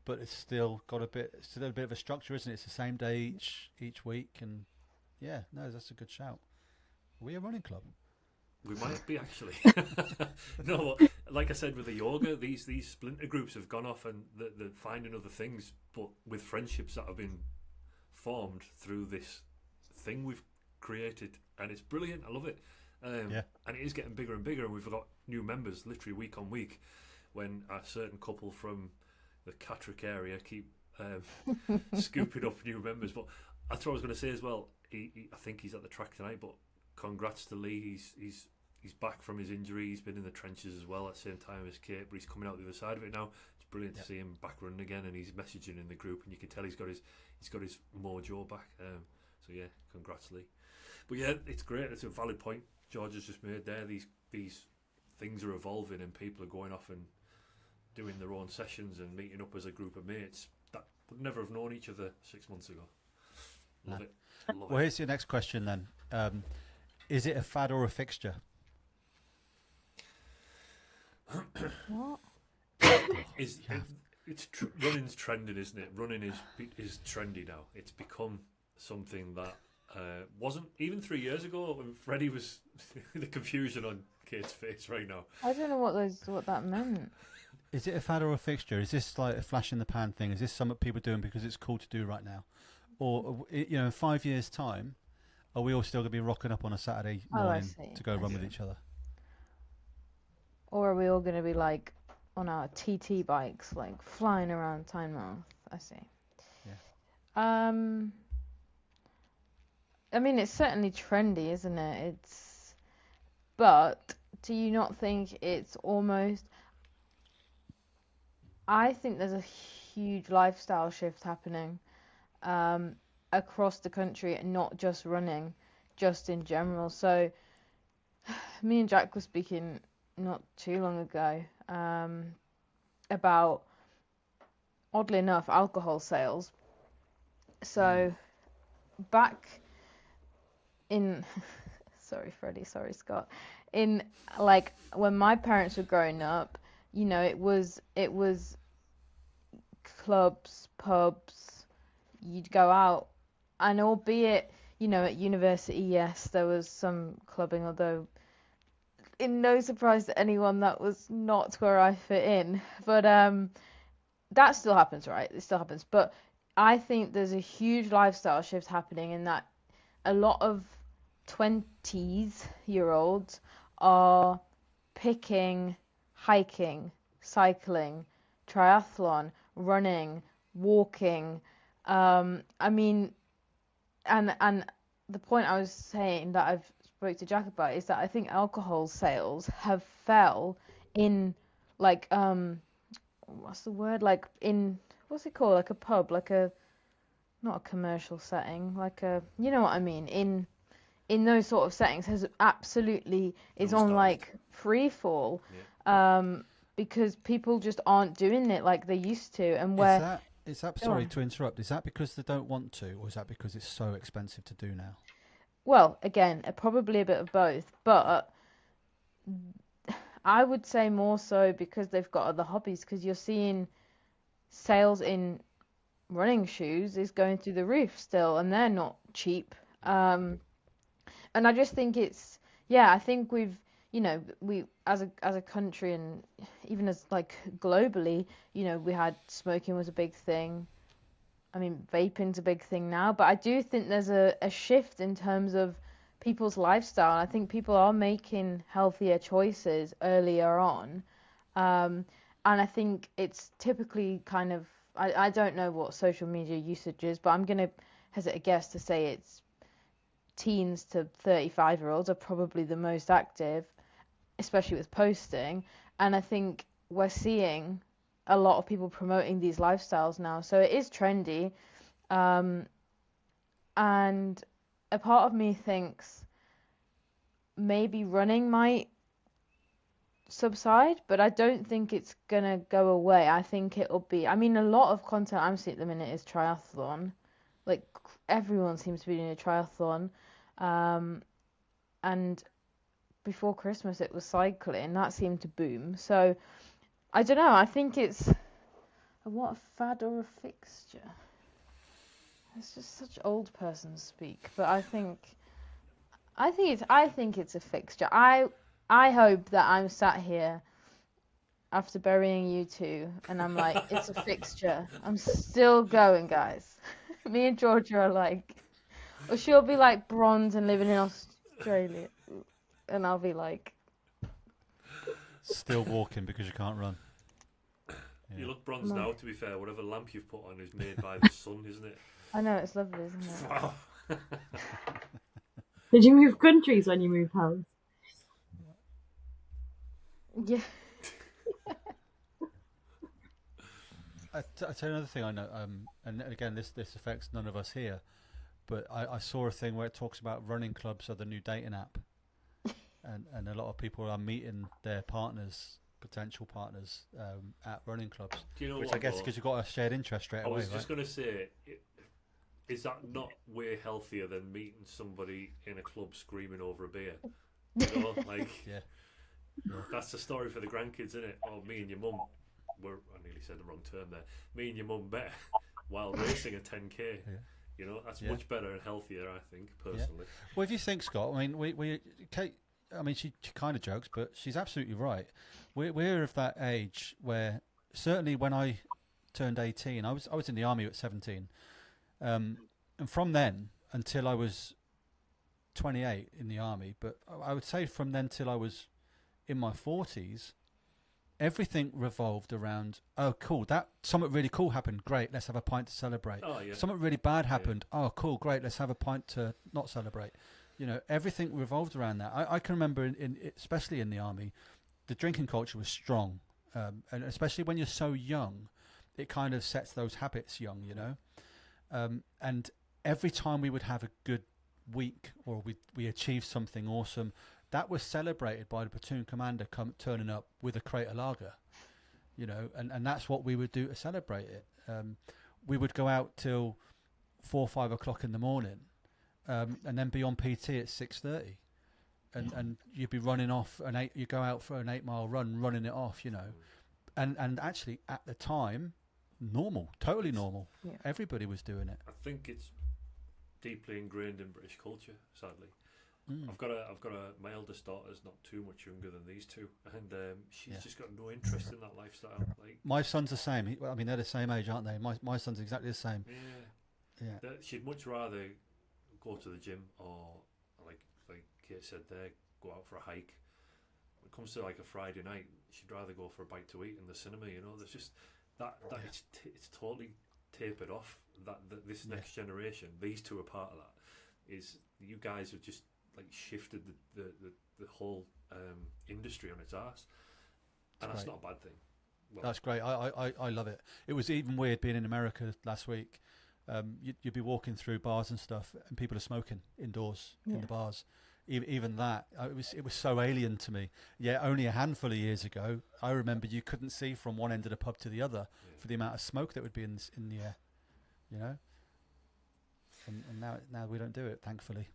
but it's still got a bit of a structure, isn't it? It's the same day each week, and yeah, no, that's a good shout. Are we a running club? We might be actually. No, like I said with the yoga, these splinter groups have gone off and they're finding other things, but with friendships that have been formed through this thing we've created, and it's brilliant. I love it. And it is getting bigger and bigger, and we've got new members literally week on week. When a certain couple from the Catterick area keep scooping up new members, but that's what I was going to say as well. I think he's at the track tonight, but congrats to Lee. He's back from his injury. He's been in the trenches as well at the same time as Kate, but he's coming out the other side of it now. It's brilliant to see him back running again, and he's messaging in the group, and you can tell he's got his mojo back. So yeah, congrats Lee. But yeah, it's great. It's a valid point George has just made there. These things are evolving, and people are going off and doing their own sessions and meeting up as a group of mates that would never have known each other 6 months ago. Love it. Love Well, it. here's your next question then. Is it a fad or a fixture? What? Running's trending, isn't it? Running is trendy now. It's become something that wasn't even 3 years ago when Freddie was the confusion on Kate's face right now. I don't know what that meant. Is it a fad or a fixture? Is this like a flash in the pan thing? Is this something people are doing because it's cool to do right now? Or, in 5 years' time, are we all still going to be rocking up on a Saturday Oh, I morning see. to go run with each other? Or are we all going to be like on our TT bikes, like flying around Tynemouth? I see. Yeah. I mean, it's certainly trendy, isn't it? But do you not think it's almost? I think there's a huge lifestyle shift happening across the country, and not just running, just in general. So, me and Jack were speaking not too long ago about, oddly enough, alcohol sales. So, back in, sorry Freddie, sorry Scott, in like when my parents were growing up, it was clubs, pubs, you'd go out, and albeit, at university, yes, there was some clubbing, although in no surprise to anyone, that was not where I fit in. But that still happens, right? It still happens. But I think there's a huge lifestyle shift happening in that a lot of 20-year-olds are picking hiking, cycling, triathlon, running, walking. I mean, and the point I was saying that I've spoke to Jack about is that I think alcohol sales have fell in like what's the word, like in what's it called, like a pub, like a not a commercial setting, like a, you know what I mean, in those sort of settings has absolutely is on like free fall. Because people just aren't doing it like they used to, and where Is that sorry to interrupt, is that because they don't want to, or is that because it's so expensive to do now? Well, again, probably a bit of both, but I would say more so because they've got other hobbies, because you're seeing sales in running shoes is going through the roof still, and they're not cheap. And I just think I think we as a country, and even as like globally, we had smoking was a big thing. I mean, vaping's a big thing now, but I do think there's a shift in terms of people's lifestyle. I think people are making healthier choices earlier on. And I think it's typically kind of, I don't know what social media usage is, but I'm going to hazard a guess to say it's teens to 35-year-olds are probably the most active, especially with posting. And I think we're seeing a lot of people promoting these lifestyles now, so it is trendy. And a part of me thinks maybe running might subside, but I don't think it's gonna go away. I think it'll be, I mean, a lot of content I'm seeing at the minute is triathlon. Like, everyone seems to be doing a triathlon. And before Christmas it was cycling, that seemed to boom. So I don't know. I think it's a fad or a fixture. It's just such old person speak, but I think it's a fixture. I hope that I'm sat here after burying you two, and I'm like, it's a fixture. I'm still going, guys. Me and Georgia are like, or she'll be like bronze and living in Australia, and I'll be like, still walking because you can't run. Yeah. You look bronze now, to be fair. Whatever lamp you've put on is made by the sun, isn't it? I know, it's lovely, isn't it? Wow. Did you move countries when you moved house? Yeah. I tell you another thing I know, and again, this affects none of us here, but I saw a thing where it talks about running clubs are the new dating app, and a lot of people are meeting their potential partners, at running clubs. Do you know which what, I guess though? because you've got a shared interest straight I away, was just right? going to say, is that not way healthier than meeting somebody in a club screaming over a beer? Like, Yeah. That's the story for the grandkids, isn't it? Oh, me and your mum were, I nearly said the wrong term there. Me and your mum bet while racing a 10K. Yeah. You know, that's Yeah. much better and healthier, I think, personally. Well, if you think, Scott, I mean, Kate, I mean, she kind of jokes, but she's absolutely right. We're of that age where, certainly when I turned 18, I was in the army at 17, and from then until I was 28 in the army, but I would say from then till I was in my 40s, everything revolved around, oh, cool, that something really cool happened. Great, let's have a pint to celebrate. Oh, yeah. Something really bad happened. Oh, cool, great, let's have a pint to not celebrate. You know, everything revolved around that. I can remember, especially in the army, the drinking culture was strong, and especially when you're so young, it kind of sets those habits young, you know. And every time we would have a good week or we achieved something awesome, that was celebrated by the platoon commander turning up with a crate of lager, you know, and that's what we would do to celebrate it. We would go out till 4 or 5 o'clock in the morning, and then be on PT at 6:30, and you'd be running off you go out for an 8-mile run, running it off, you know, and actually at the time, normal, totally normal. Yeah. Everybody was doing it. I think it's deeply ingrained in British culture, sadly. I've got my eldest daughter's not too much younger than these two, and she's just got no interest in that lifestyle. Like, My son's the same. I mean, they're the same age, aren't they? My son's exactly the same. Yeah. She'd much rather go to the gym or, like Kate said there, go out for a hike. When it comes to like a Friday night, she'd rather go for a bite to eat in the cinema. You know, there's just that it's totally tapered off. This next generation, these two are part of that. Is you guys have just like shifted the whole industry on its arse, and that's not a bad thing. Well, That's great. I love it. It was even weird being in America last week. You'd be walking through bars and stuff, and people are smoking indoors in the bars. Even that, it was so alien to me. Yeah, only a handful of years ago, I remember you couldn't see from one end of the pub to the other for the amount of smoke that would be in the air. You know, and now we don't do it, thankfully.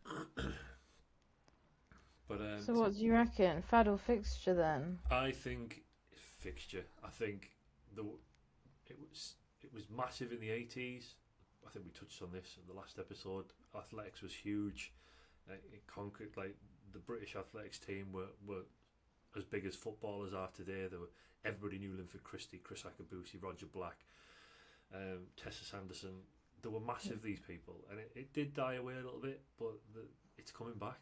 But So what do you reckon? Fad or fixture then? I think fixture. I think it was massive in the 80s. I think we touched on this in the last episode. Athletics was huge. It conquered, like, the British athletics team were as big as footballers are today. Everybody knew Linford Christie, Chris Akabusi, Roger Black, Tessa Sanderson. They were massive, these people, and it did die away a little bit, but it's coming back.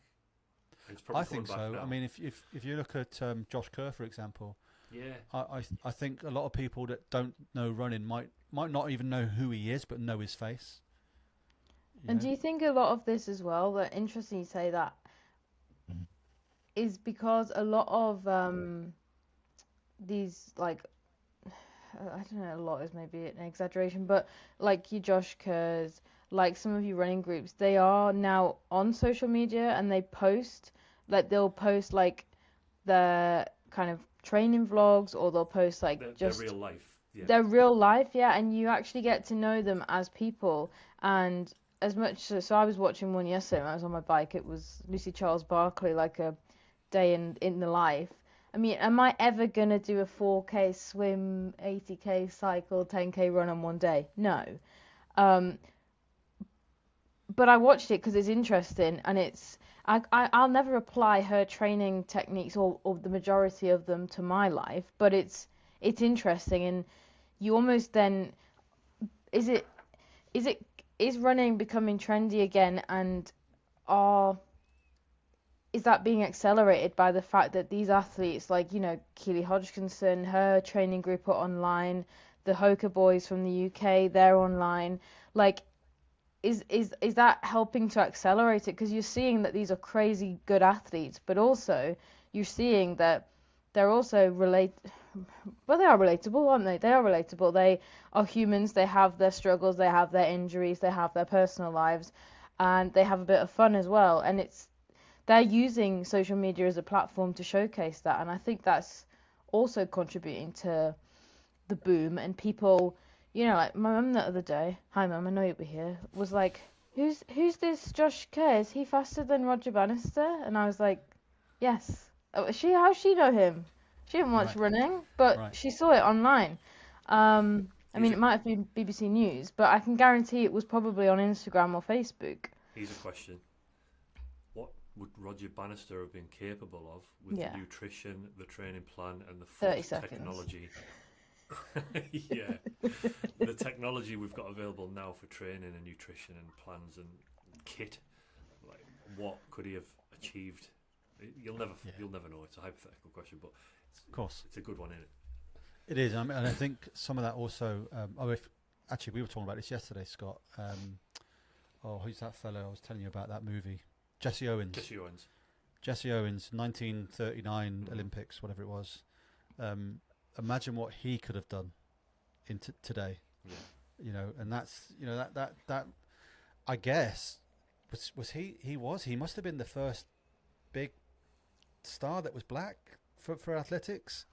And it's probably I think coming back so. now. I mean, if you look at Josh Kerr, for example, yeah, I think a lot of people that don't know running might not even know who he is, but know his face. You And know? do you think a lot of this as well, that interesting you say that, is because a lot of these, like, I don't know, a lot is maybe an exaggeration, but like you Josh Kerrs, like some of you running groups, they are now on social media and they'll post like their kind of training vlogs, or they'll post like their just real life. Yeah. their real life, yeah, and you actually get to know them as people. And as much so I was watching one yesterday when I was on my bike. It was Lucy Charles Barkley, like a day in the life. I mean, am I ever gonna do a 4K swim, 80K cycle, 10K run on one day? No. But I watched it because it's interesting, and I'll never apply her training techniques or the majority of them to my life, but it's interesting, and you almost then is running becoming trendy again, and is that being accelerated by the fact that these athletes, like, you know, Keely Hodgkinson, her training group are online, the Hoka boys from the UK, they're online, like, is that helping to accelerate it? Because you're seeing that these are crazy good athletes, but also you're seeing that they're also they are relatable, aren't they? They are relatable. They are humans. They have their struggles. They have their injuries. They have their personal lives, and they have a bit of fun as well. And they're using social media as a platform to showcase that. And I think that's also contributing to the boom. And people, you know, like my mum the other day, hi mum, I know you'll be here, was like, who's this Josh Kerr? Is he faster than Roger Bannister? And I was like, yes, How she know him? She didn't watch Right. running, but Right. she saw it online. I mean, Here's it a, might have been BBC News, but I can guarantee it was probably on Instagram or Facebook. here's a question. What would Roger Bannister have been capable of with Yeah. the nutrition, the training plan, and the 30 foot seconds. technology? Yeah, the technology we've got available now for training and nutrition and plans and kit. Like, what could he have achieved? You'll never know. It's a hypothetical question, but Of course. it's a good one, isn't it? It is, and I think some of that also. Actually, we were talking about this yesterday, Scott. Who's that fellow I was telling you about that movie? Jesse Owens. Jesse Owens. 1939 Olympics, whatever it was. Imagine what he could have done in today. Yeah. And that's that. I guess he must have been the first big star that was black for athletics.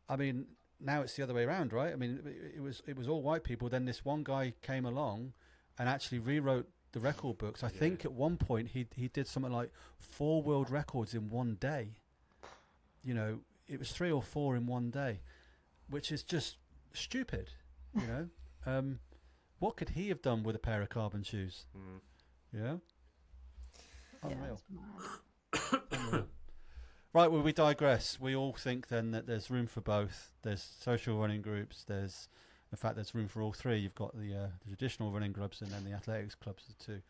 I mean, now it's the other way around, right? I mean, it was all white people. Then this one guy came along and actually rewrote the record books. I think at one point he did something like 4 world records in one day. It was 3 or 4 in one day, which is just stupid. What could he have done with a pair of carbon shoes? Yeah, Unreal. it's mad. Unreal. Right, well, we digress. We all think then that there's room for both. There's social running groups. In fact, there's room for all three. You've got the traditional running clubs and then the athletics clubs too.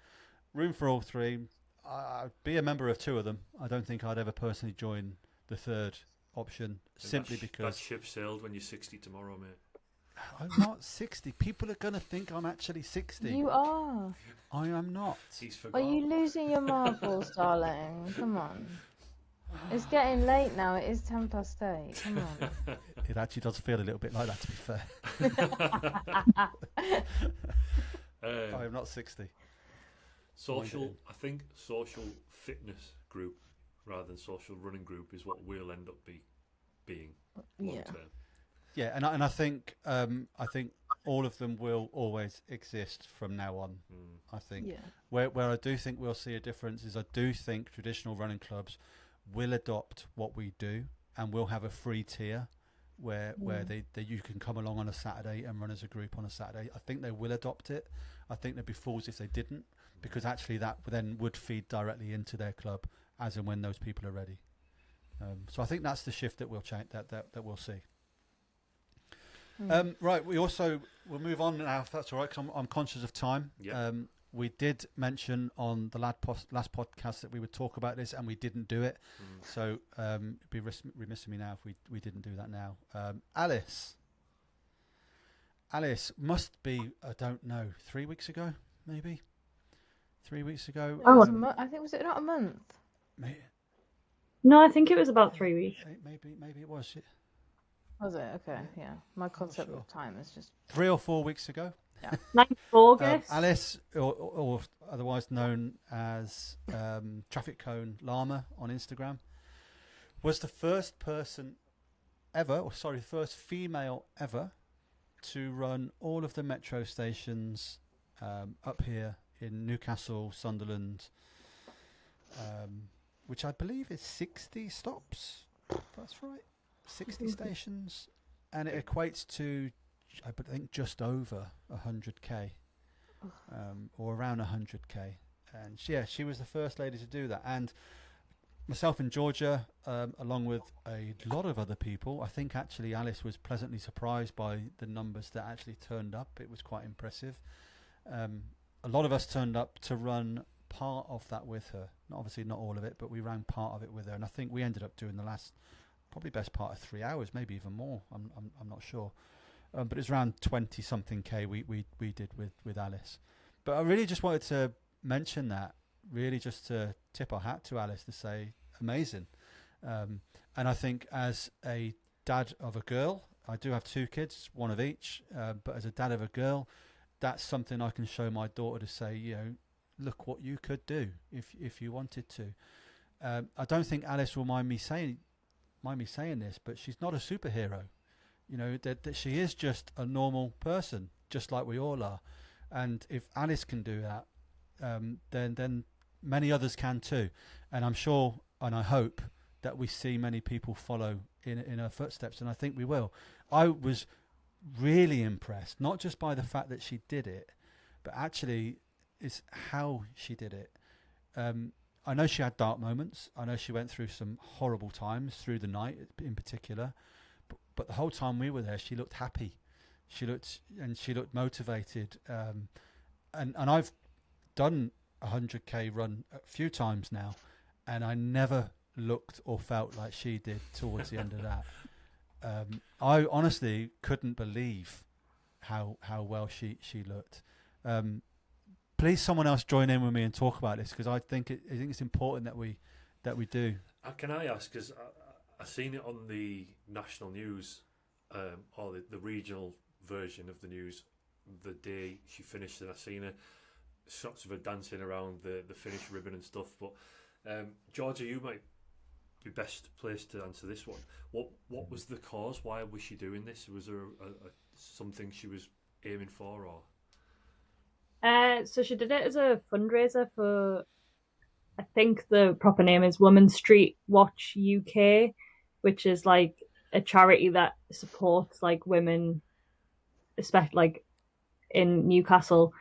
Room for all three. I'd be a member of 2 of them. I don't think I'd ever personally join the third option, And simply that because ship sailed when you're 60 tomorrow, mate. I'm not 60. People are going to think I'm actually 60. You are. I am not. He's Are forgot. you losing your marbles, darling? Come on. It's getting late now. It is 8:10. Come on. It actually does feel a little bit like that, to be fair. I am not 60. I think social fitness group rather than social running group is what we'll end up being long Yeah. term. Yeah, and I think all of them will always exist from now on. I think Yeah. where I do think we'll see a difference is I do think traditional running clubs will adopt what we do, and we'll have a free tier where they you can come along on a Saturday and run as a group on a Saturday. I think they will adopt it. I think they'd be fools if they didn't, because actually that then would feed directly into their club as and when those people are ready. So I think that's the shift that we'll change that we'll see. Right, we'll move on now, if that's all right, because I'm conscious of time. Yeah. We did mention on the last podcast that we would talk about this, and we didn't do it. So it'd be remiss of me now if we didn't do that now. Alice must be, I don't know, 3 weeks ago, maybe? 3 weeks ago? I think, was it not a month? No, I think it was about 3 weeks. Maybe it was. Was it? Okay, yeah. My concept sure. of time is just... 3 or 4 weeks ago. 9th August. Alice, or otherwise known as Traffic Cone Llama on Instagram, was the first person ever, first female ever, to run all of the metro stations up here in Newcastle, Sunderland, which I believe is 60 stops. That's right, 60 stations, and it equates to, I think, just over 100k, or around 100k. And she was the first lady to do that. And myself and Georgia, along with a lot of other people, I think actually Alice was pleasantly surprised by the numbers that actually turned up. It was quite impressive. A lot of us turned up to run part of that with her. Obviously not all of it, but we ran part of it with her. And I think we ended up doing the last, probably best part of 3 hours, maybe even more. I'm not sure. But it was around 20 something K we did with Alice. But I really just wanted to mention that, really just to tip our hat to Alice, to say amazing. And I think as a dad of a girl, I do have 2 kids, one of each, but as a dad of a girl, that's something I can show my daughter to say, look what you could do if you wanted to. I don't think Alice will mind me saying this, but she's not a superhero. That she is just a normal person, just like we all are. And if Alice can do that, then many others can too. And I'm sure, and I hope, that we see many people follow in her footsteps, and I think we will. I was really impressed, not just by the fact that she did it, but actually is how she did it. I know she had dark moments. I know she went through some horrible times through the night in particular, but the whole time we were there, she looked happy. She looked motivated. And I've done a 100k run a few times now, and I never looked or felt like she did towards the end of that. I honestly couldn't believe how well she looked. Please, someone else join in with me and talk about this, because I think it's important that we do. Can I ask? Because I seen it on the national news, or the regional version of the news, the day she finished, and I seen her shots of her dancing around the finish ribbon and stuff. But Georgia, you might be best placed to answer this one. What was the cause? Why was she doing this? Was there something she was aiming for, or? So she did it as a fundraiser for, I think the proper name is Women Street Watch UK, which is like a charity that supports like women, especially like in Newcastle,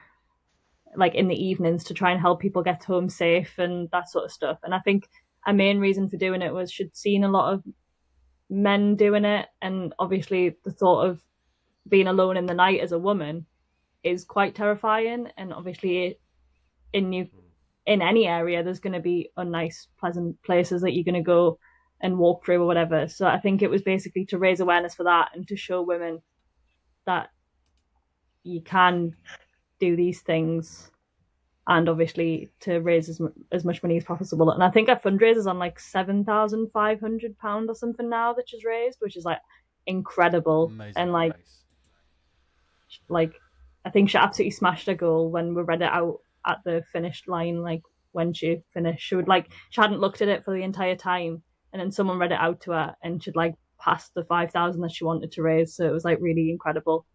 like in the evenings, to try and help people get home safe and that sort of stuff. And I think a main reason for doing it was she'd seen a lot of men doing it, and obviously the thought of being alone in the night as a woman is quite terrifying. And obviously in any area there's going to be unnice, pleasant places that you're going to go and walk through or whatever. So I think it was basically to raise awareness for that and to show women that you can do these things, and obviously to raise as much money as possible. And I think our fundraiser's on like £7,500 or something now that she's raised, which is like incredible. Amazing. And like I think she absolutely smashed her goal when we read it out at the finish line. Like when she finished, she hadn't looked at it for the entire time, and then someone read it out to her, and she'd like passed the 5,000 that she wanted to raise. So it was like really incredible.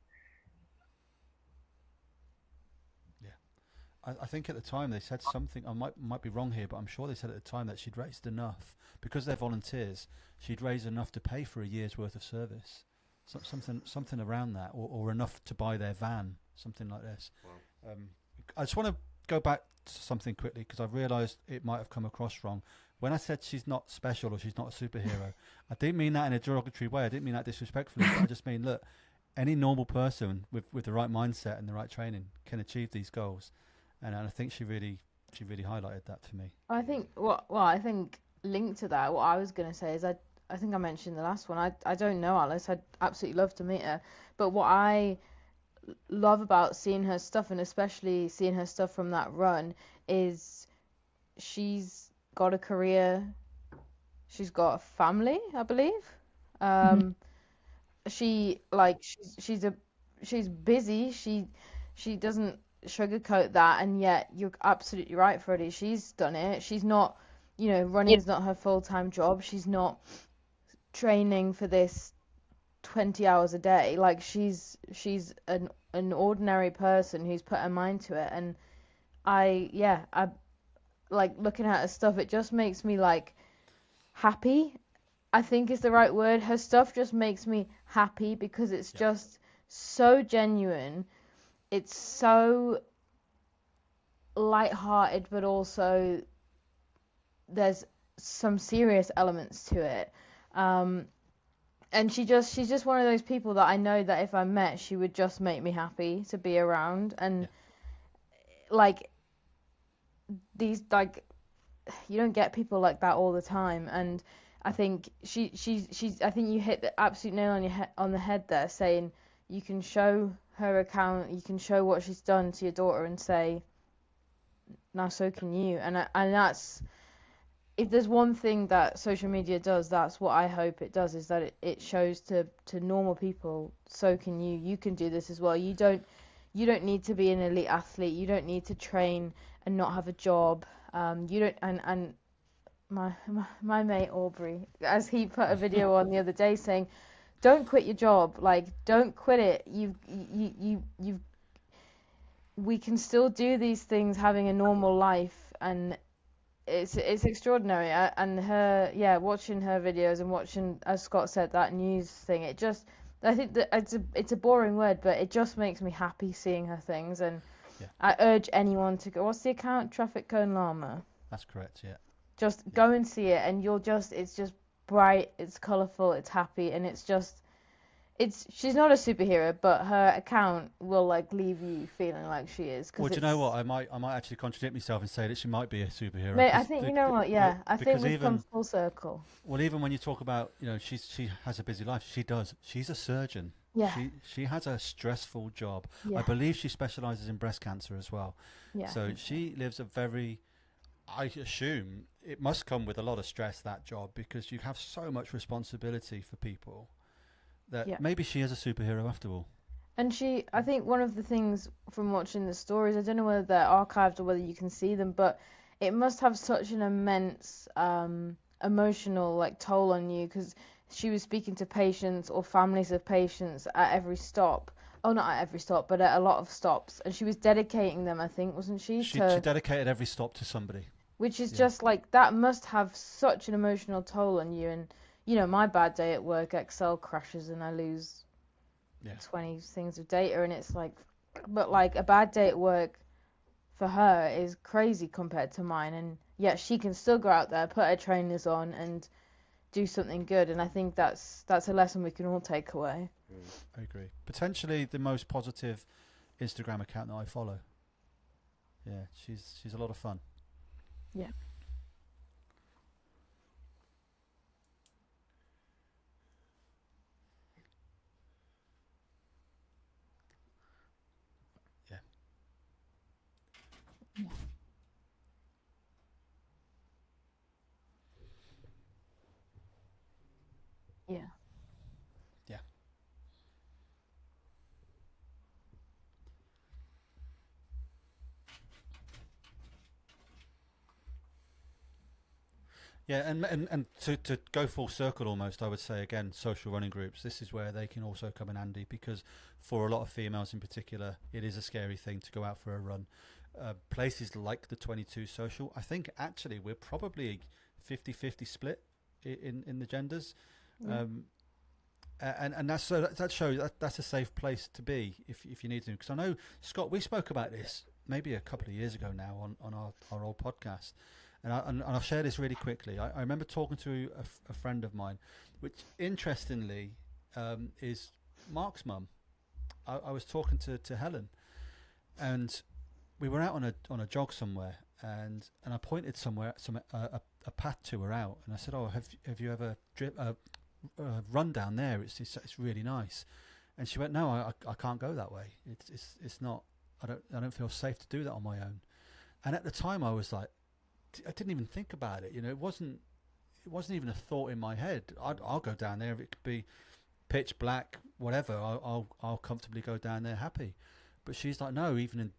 I think at the time they said something. I might be wrong here, but I'm sure they said at the time that she'd raised enough, because they're volunteers. She'd raised enough to pay for a year's worth of service, something around that, or enough to buy their van, something like this. Wow. I just want to go back to something quickly, because I realised it might have come across wrong. When I said she's not special or she's not a superhero, I didn't mean that in a derogatory way. I didn't mean that disrespectfully. But I just mean, look, any normal person with the right mindset and the right training can achieve these goals. And I think she really highlighted that for me. I think I think linked to that, what I was gonna say is I think I mentioned the last one. I don't know Alice. I'd absolutely love to meet her. But what I love about seeing her stuff, and especially seeing her stuff from that run, is she's got a career. She's got a family, I believe. She's busy. She doesn't sugarcoat that, and yet you're absolutely right, Freddie. She's done it. She's not, running's not her full-time job. She's not training for this 20 hours a day. Like she's an ordinary person who's put her mind to it, and I like looking at her stuff. It just makes me like happy, I think is the right word. Her stuff just makes me happy because it's just so genuine. It's so light-hearted, but also there's some serious elements to it. And she's just one of those people that I know that if I met, she would just make me happy to be around. And like these, like, you don't get people like that all the time. And I think I think you hit the absolute nail on the head there, saying you can show her account, you can show what she's done to your daughter and say, now so can you. And that's, if there's one thing that social media does, that's what I hope it does, is that it shows to normal people, so can you. You can do this as well. You don't need to be an elite athlete. You don't need to train and not have a job. You don't. And my mate Aubrey, as he put a video on the other day saying, don't quit your job. Like, don't quit it. We can still do these things having a normal life, and it's extraordinary. And her, watching her videos and watching, as Scott said, that news thing, it just, I think that it's a boring word, but it just makes me happy seeing her things. And Yeah. I urge anyone to go. What's the account? Traffic Cone Llama. That's correct. Yeah. Just go and see it, and it's just bright, it's colourful, it's happy, and she's not a superhero, but her account will like leave you feeling like she is. Well, do you know what? I might actually contradict myself and say that she might be a superhero. Mate, I think you know what? Yeah, I think because we've come full circle. Well, even when you talk about, she has a busy life. She does. She's a surgeon. Yeah. She has a stressful job. Yeah. I believe she specialises in breast cancer as well. Yeah. So she lives a very, I assume it must come with a lot of stress, that job, because you have so much responsibility for people that maybe she is a superhero after all. And I think one of the things from watching the stories, I don't know whether they're archived or whether you can see them, but it must have such an immense emotional like toll on you, because she was speaking to patients or families of patients at every stop. Oh, not at every stop, but at a lot of stops. And she was dedicating them, I think, wasn't she? She dedicated every stop to somebody. Which is just like, that must have such an emotional toll on you. And, my bad day at work, Excel crashes and I lose 20 things of data. And it's like, but like a bad day at work for her is crazy compared to mine. And yet she can still go out there, put her trainers on and do something good. And I think that's a lesson we can all take away. I agree. Potentially the most positive Instagram account that I follow. Yeah, she's a lot of fun. Yeah. Yeah. Yeah. Yeah. Yeah, and to go full circle almost, I would say again, social running groups, this is where they can also come in handy, because for a lot of females in particular, it is a scary thing to go out for a run. Places like the 22 Social, I think actually we're probably 50-50 split in the genders. And that shows that's a safe place to be if you need to. Because I know, Scott, we spoke about this maybe a couple of years ago now on our old podcast. And I'll share this really quickly. I remember talking to a friend of mine, which interestingly is Mark's mum. I was talking to Helen, and we were out on a jog somewhere, and I pointed somewhere a path to her out, and I said, "Oh, have you ever run down there? It's really nice." And she went, "No, I can't go that way. It's not. I don't feel safe to do that on my own." And at the time, I was like, I didn't even think about it. It wasn't even a thought in my head. I'll go down there if it could be pitch black, whatever. I'll comfortably go down there happy. But she's like, no, even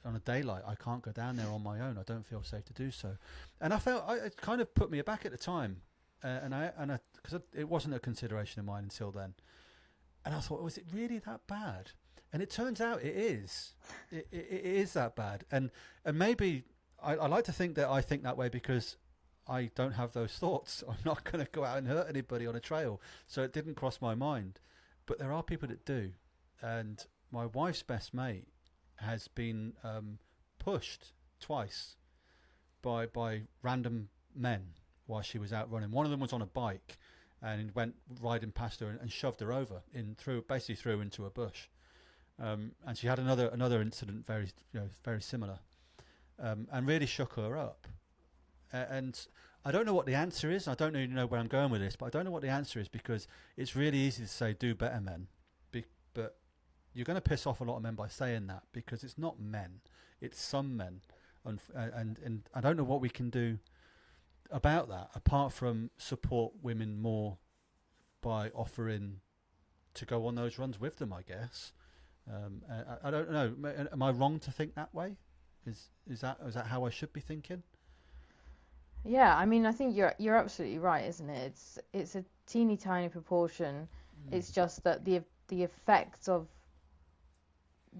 on a daylight, I can't go down there on my own. I don't feel safe to do so. And I felt it kind of put me aback at the time, because it wasn't a consideration of mine until then. And I thought, was it really that bad? And it turns out it is. It is that bad. And maybe I like to think that I think that way because I don't have those thoughts. I'm not going to go out and hurt anybody on a trail. So it didn't cross my mind. But there are people that do. And my wife's best mate has been pushed twice by random men while she was out running. One of them was on a bike and went riding past her and shoved her over basically threw her into a bush. And she had another incident very similar. And really shook her up. And I don't know what the answer is. I don't even know where I'm going with this, but I don't know what the answer is, because it's really easy to say, do better, men. But you're going to piss off a lot of men by saying that, because it's not men. It's some men. And I don't know what we can do about that, apart from support women more by offering to go on those runs with them, I guess. I don't know. Am I wrong to think that way? Is that how I should be thinking? Yeah, I mean, I think you're absolutely right, isn't it? It's a teeny tiny proportion. It's just that the effects of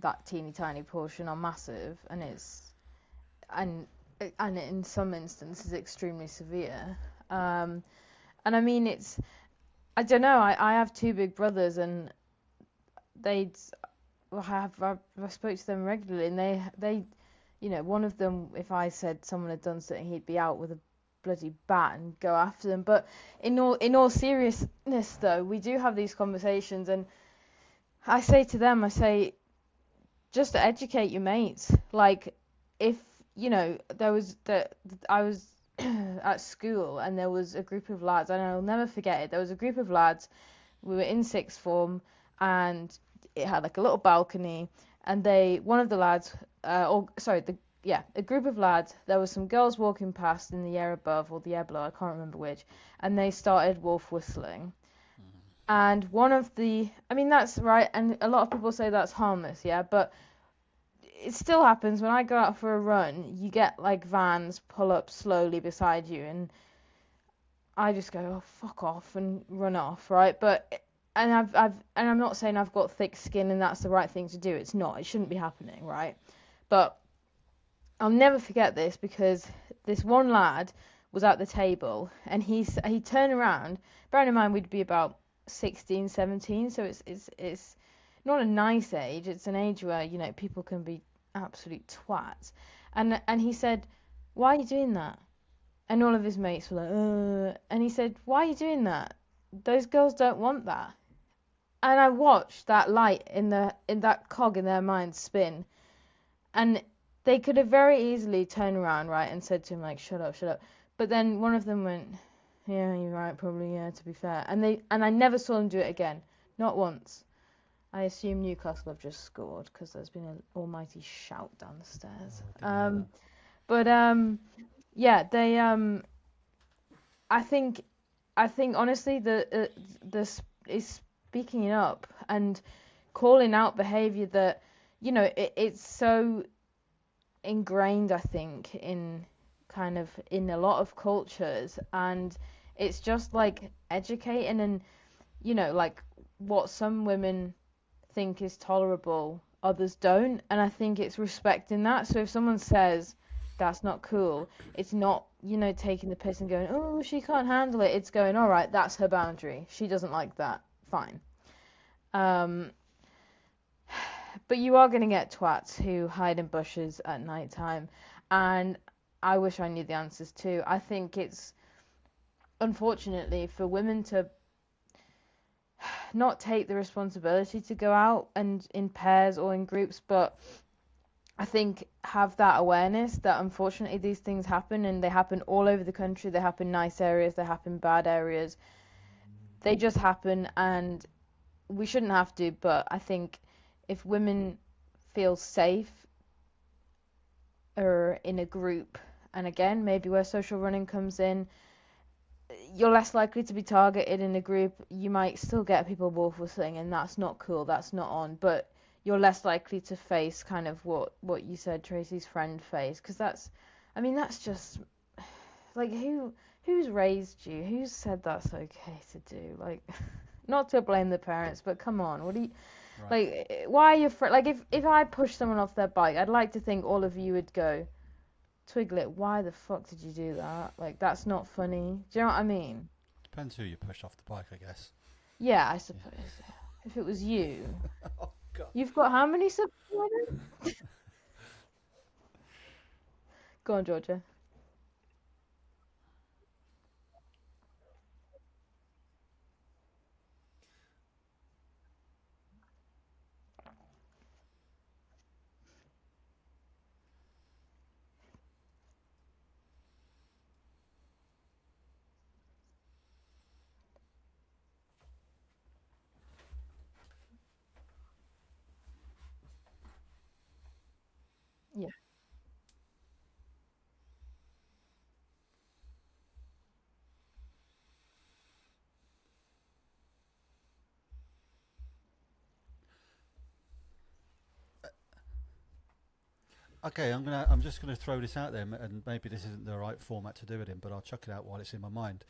that teeny tiny portion are massive, and and in some instances extremely severe. And I mean, I don't know. I have two big brothers, and they'd I spoke to them regularly, and they one of them, if I said someone had done something, he'd be out with a bloody bat and go after them. But in all seriousness, though, we do have these conversations, and I say to them, just educate your mates. Like, if there was I was at school, and there was a group of lads, and I'll never forget it. There was a group of lads. We were in sixth form, and it had like a little balcony, and one of the lads, a group of lads. There were some girls walking past in the air above or the air below. I can't remember which, and they started wolf whistling. And I mean, that's right, and a lot of people say that's harmless, yeah, but it still happens when I go out for a run. You get like vans pull up slowly beside you, and I just go, oh, fuck off, and run off, right? And I'm not saying I've got thick skin and that's the right thing to do. It's not. It shouldn't be happening, right? But I'll never forget this, because this one lad was at the table, and he turned around. Bearing in mind we'd be about 16, 17, so it's not a nice age. It's an age where people can be absolute twats. And he said, "Why are you doing that?" And all of his mates were like, and he said, "Why are you doing that? Those girls don't want that." And I watched that light in that cog in their mind spin, and they could have very easily turned around, right, and said to him like, "Shut up, shut up." But then one of them went, "Yeah, you're right, probably, yeah, to be fair." And I never saw them do it again, not once. I assume Newcastle have just scored, because there's been an almighty shout down the stairs. But yeah, they I think honestly the is speaking up and calling out behaviour that it's so ingrained, I think, in a lot of cultures, and it's just like educating, and like what some women think is tolerable, others don't, and I think it's respecting that. So if someone says that's not cool, it's not taking the piss and going, oh, she can't handle it. It's going, all right, that's her boundary, she doesn't like that, fine. But you are going to get twats who hide in bushes at night time, and I wish I knew the answers too. I think it's unfortunately for women to not take the responsibility to go out and in pairs or in groups, but I think have that awareness that unfortunately these things happen, and they happen all over the country. They happen nice areas, they happen bad areas. They just happen, and we shouldn't have to, but I think if women feel safe or in a group, and again, maybe where social running comes in, you're less likely to be targeted in a group. You might still get people wolf whistling, and that's not cool, that's not on, but you're less likely to face kind of what you said Tracy's friend faced, because that's just like, who's raised you, who's said that's okay to do, like, not to blame the parents, but come on, what do you right. Like, why are you like, if I push someone off their bike, I'd like to think all of you would go, Twiglet, why the fuck did you do that? Like, that's not funny. Do you know what I mean? Depends who you pushed off the bike, I guess. Yeah, I suppose. Yeah. If it was you. Oh, God. You've got how many subscribers? Go on, Georgia. Yeah. Okay, I'm just gonna throw this out there, and maybe this isn't the right format to do it in, but I'll chuck it out while it's in my mind.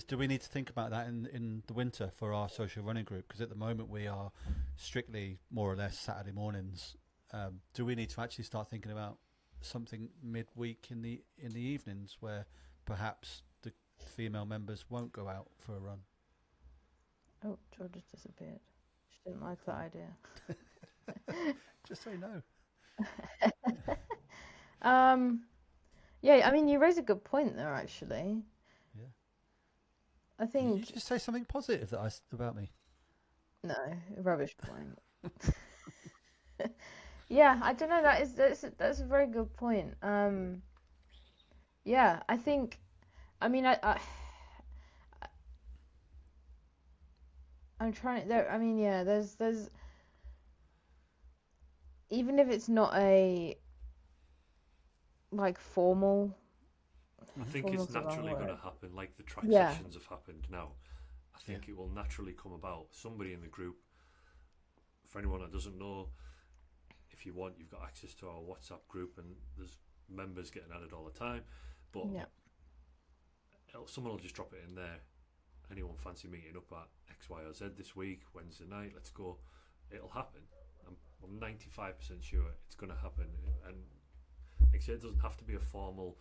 Do we need to think about that in the winter for our social running group? Because at the moment we are strictly more or less Saturday mornings. Do we need to actually start thinking about something midweek in the evenings where perhaps the female members won't go out for a run. Oh, George has disappeared. She didn't like that idea. Just say no. Yeah, I mean, you raise a good point there, actually. Yeah. I Did you think just say something positive about me? no, rubbish point. Yeah, I don't know. That's a very good point. Yeah, I think. I mean, I'm trying. There. I mean, yeah. There's even if it's not a like formal. I think Formal's it's the wrong naturally going to word. happen. Like the track Yeah. sessions have happened now. I think it will naturally come about. Somebody in the group, for anyone that doesn't know, if you want, you've got access to our WhatsApp group, and there's members getting added all the time. But Yeah. someone will just drop it in there. Anyone fancy meeting up at X, Y, or Z this week, Wednesday night? Let's go. It'll happen. I'm 95% sure it's going to happen. And like I said, it doesn't have to be a formal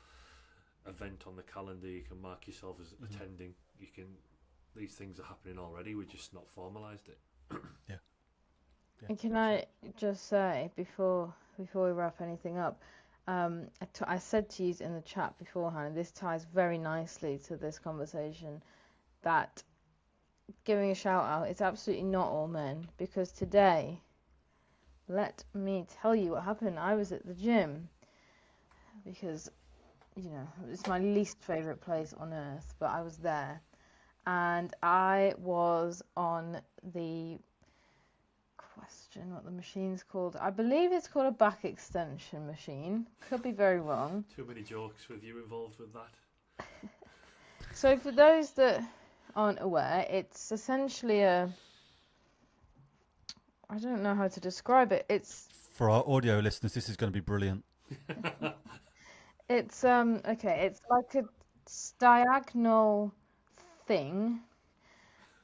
event on the calendar. You can mark yourself as attending. You can. These things are happening already. We've just not formalised it. Yeah, And can I just say before we wrap anything up, I said to you in the chat beforehand, this ties very nicely to this conversation, that giving a shout out, it's absolutely not all men, because today, let me tell you what happened. I was at the gym because, you know, it's my least favourite place on earth, but I was there. And I was on the question what the machine's called. I believe it's called a back extension machine. Could be very wrong. Too many jokes with you involved with that. So for those that aren't aware, it's essentially I don't know how to describe it. It's For our audio listeners, this is going to be brilliant. okay, it's like a diagonal thing,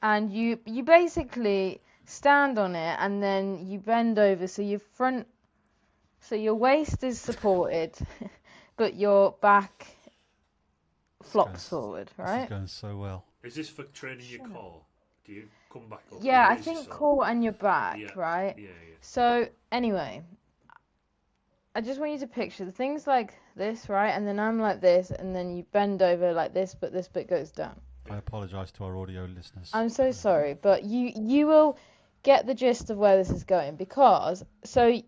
and you basically stand on it and then you bend over so your waist is supported but your back flops forward, This is right? going so well. Is this for training your core? Do you come back up? Yeah, I and raise think yourself? core and your back, Yeah. right? Yeah. So anyway, I just want you to picture the things like this, right? And then I'm like this, and then you bend over like this, but this bit goes down. I apologise to our audio listeners. I'm so sorry, but you will get the gist of where this is going, because so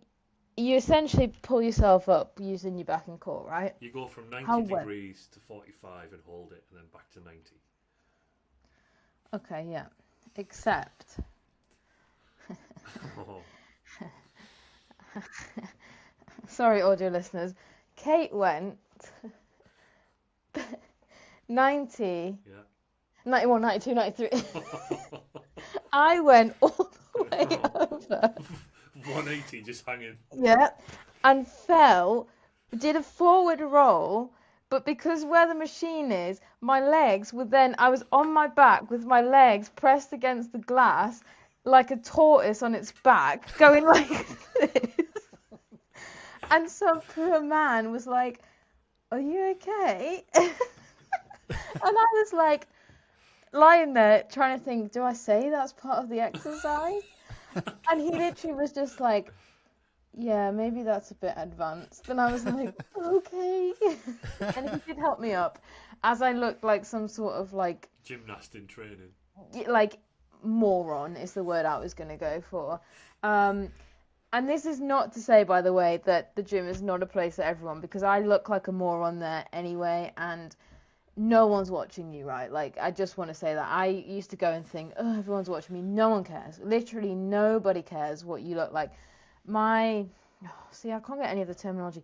you essentially pull yourself up using your back and core, right? You go from 90 How degrees to 45 and hold it, and then back to 90. Okay, yeah. Except Oh, sorry, audio listeners. Kate went 90, yeah. 91, 92, 93. I went all the way over. 180 just hanging. Yeah, and fell, did a forward roll, but because where the machine is, my legs were then, I was on my back with my legs pressed against the glass like a tortoise on its back, going like this. And some poor man was like, "Are you okay?" And I was like, lying there trying to think, do I say that's part of the exercise? And he literally was just like, yeah, maybe that's a bit advanced. And I was like, okay. And he did help me up, as I looked like some sort of like Gymnast in training. moron is the word I was going to go for. And this is not to say, by the way, that the gym is not a place for everyone, because I look like a moron there anyway, and no one's watching you, right? Like, I just want to say that. I used to go and think, oh, everyone's watching me. No one cares. Literally nobody cares what you look like. I can't get any of the terminology.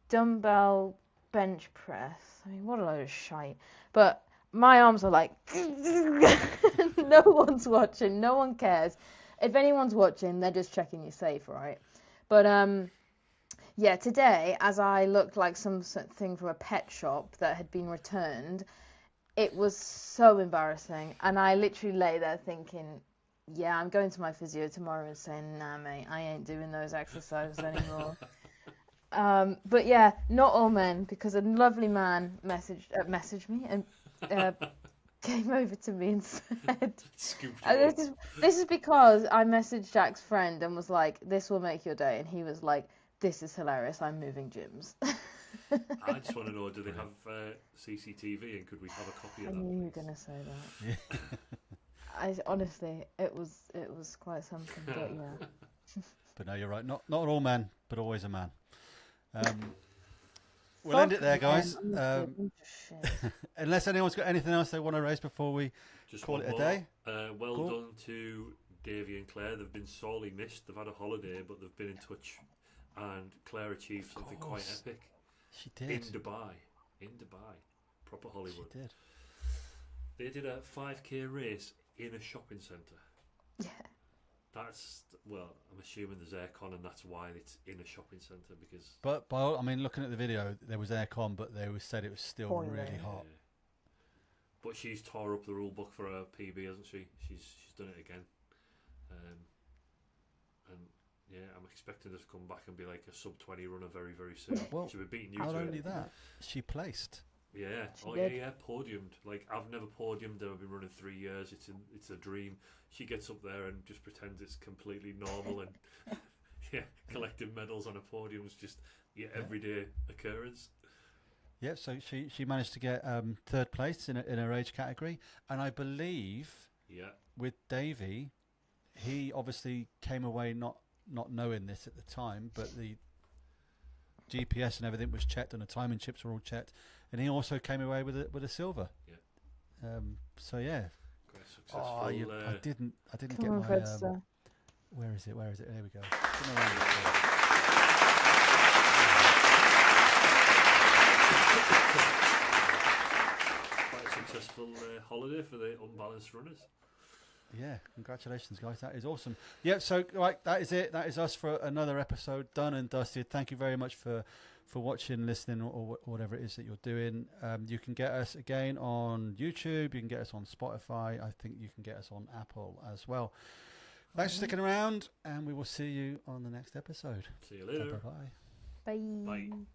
Dumbbell bench press. I mean, what a load of shite. But my arms are like, no one's watching. No one cares. If anyone's watching, they're just checking you're safe, right? But, yeah, today, as I looked like something from a pet shop that had been returned, it was so embarrassing. And I literally lay there thinking, yeah, I'm going to my physio tomorrow and saying, nah, mate, I ain't doing those exercises anymore. But yeah, not all men, because a lovely man messaged me and came over to me and said, Scooped and you up. this is because I messaged Jack's friend and was like, "This will make your day," and he was like, "This is hilarious. I'm moving gyms." I just want to know, do they have CCTV, and could we have a copy I of that? knew you were please? gonna say that. Yeah. I honestly, it was quite something, but yeah. But no, you're right. Not all men, but always a man. We'll end it there, guys. Unless anyone's got anything else they want to raise before we Just call one it a more. day. Well Cool. done to Davey and Claire. They've been sorely missed. They've had a holiday, but they've been in touch, and Claire achieved something quite course. epic She in did. Dubai. In Dubai, proper Hollywood. She did. They did a 5k race in a shopping centre. Yeah. That's, well, I'm assuming there's aircon, and that's why it's in a shopping centre, because But I mean, looking at the video, there was aircon, but they said it was still Boiling. really hot. yeah. But she's tore up the rule book for her PB, hasn't she? She's done it again. And yeah, I'm expecting her to come back and be like a sub 20 runner very, very soon. Well, She'll be beating you Not to only it. that, she placed. Yeah. She Oh did. yeah, podiumed. Like, I've never podiumed. I've been running 3 years. It's a dream. She gets up there and just pretends it's completely normal, and yeah, collecting medals on a podium is just everyday occurrence. Yeah, so she managed to get third place in her age category, and I believe Yeah. with Davey, he obviously came away not knowing this at the time, but the GPS and everything was checked, and the timing chips were all checked, and he also came away with a silver. Yeah. So yeah. Quite successful. Oh, I didn't Come get on, my. Fredster. Where is it? There we go. Don't know where it is. Quite a successful holiday for the unbalanced runners. Yeah, congratulations, guys. That is awesome. Yeah, so right, that is it. That is us for another episode done and dusted. Thank you very much for watching, listening, or whatever it is that you're doing. You can get us again on YouTube. You can get us on Spotify. I think you can get us on Apple as well. Thanks for sticking around, and we will see you on the next episode. See you later. Bye-bye. Bye. Bye.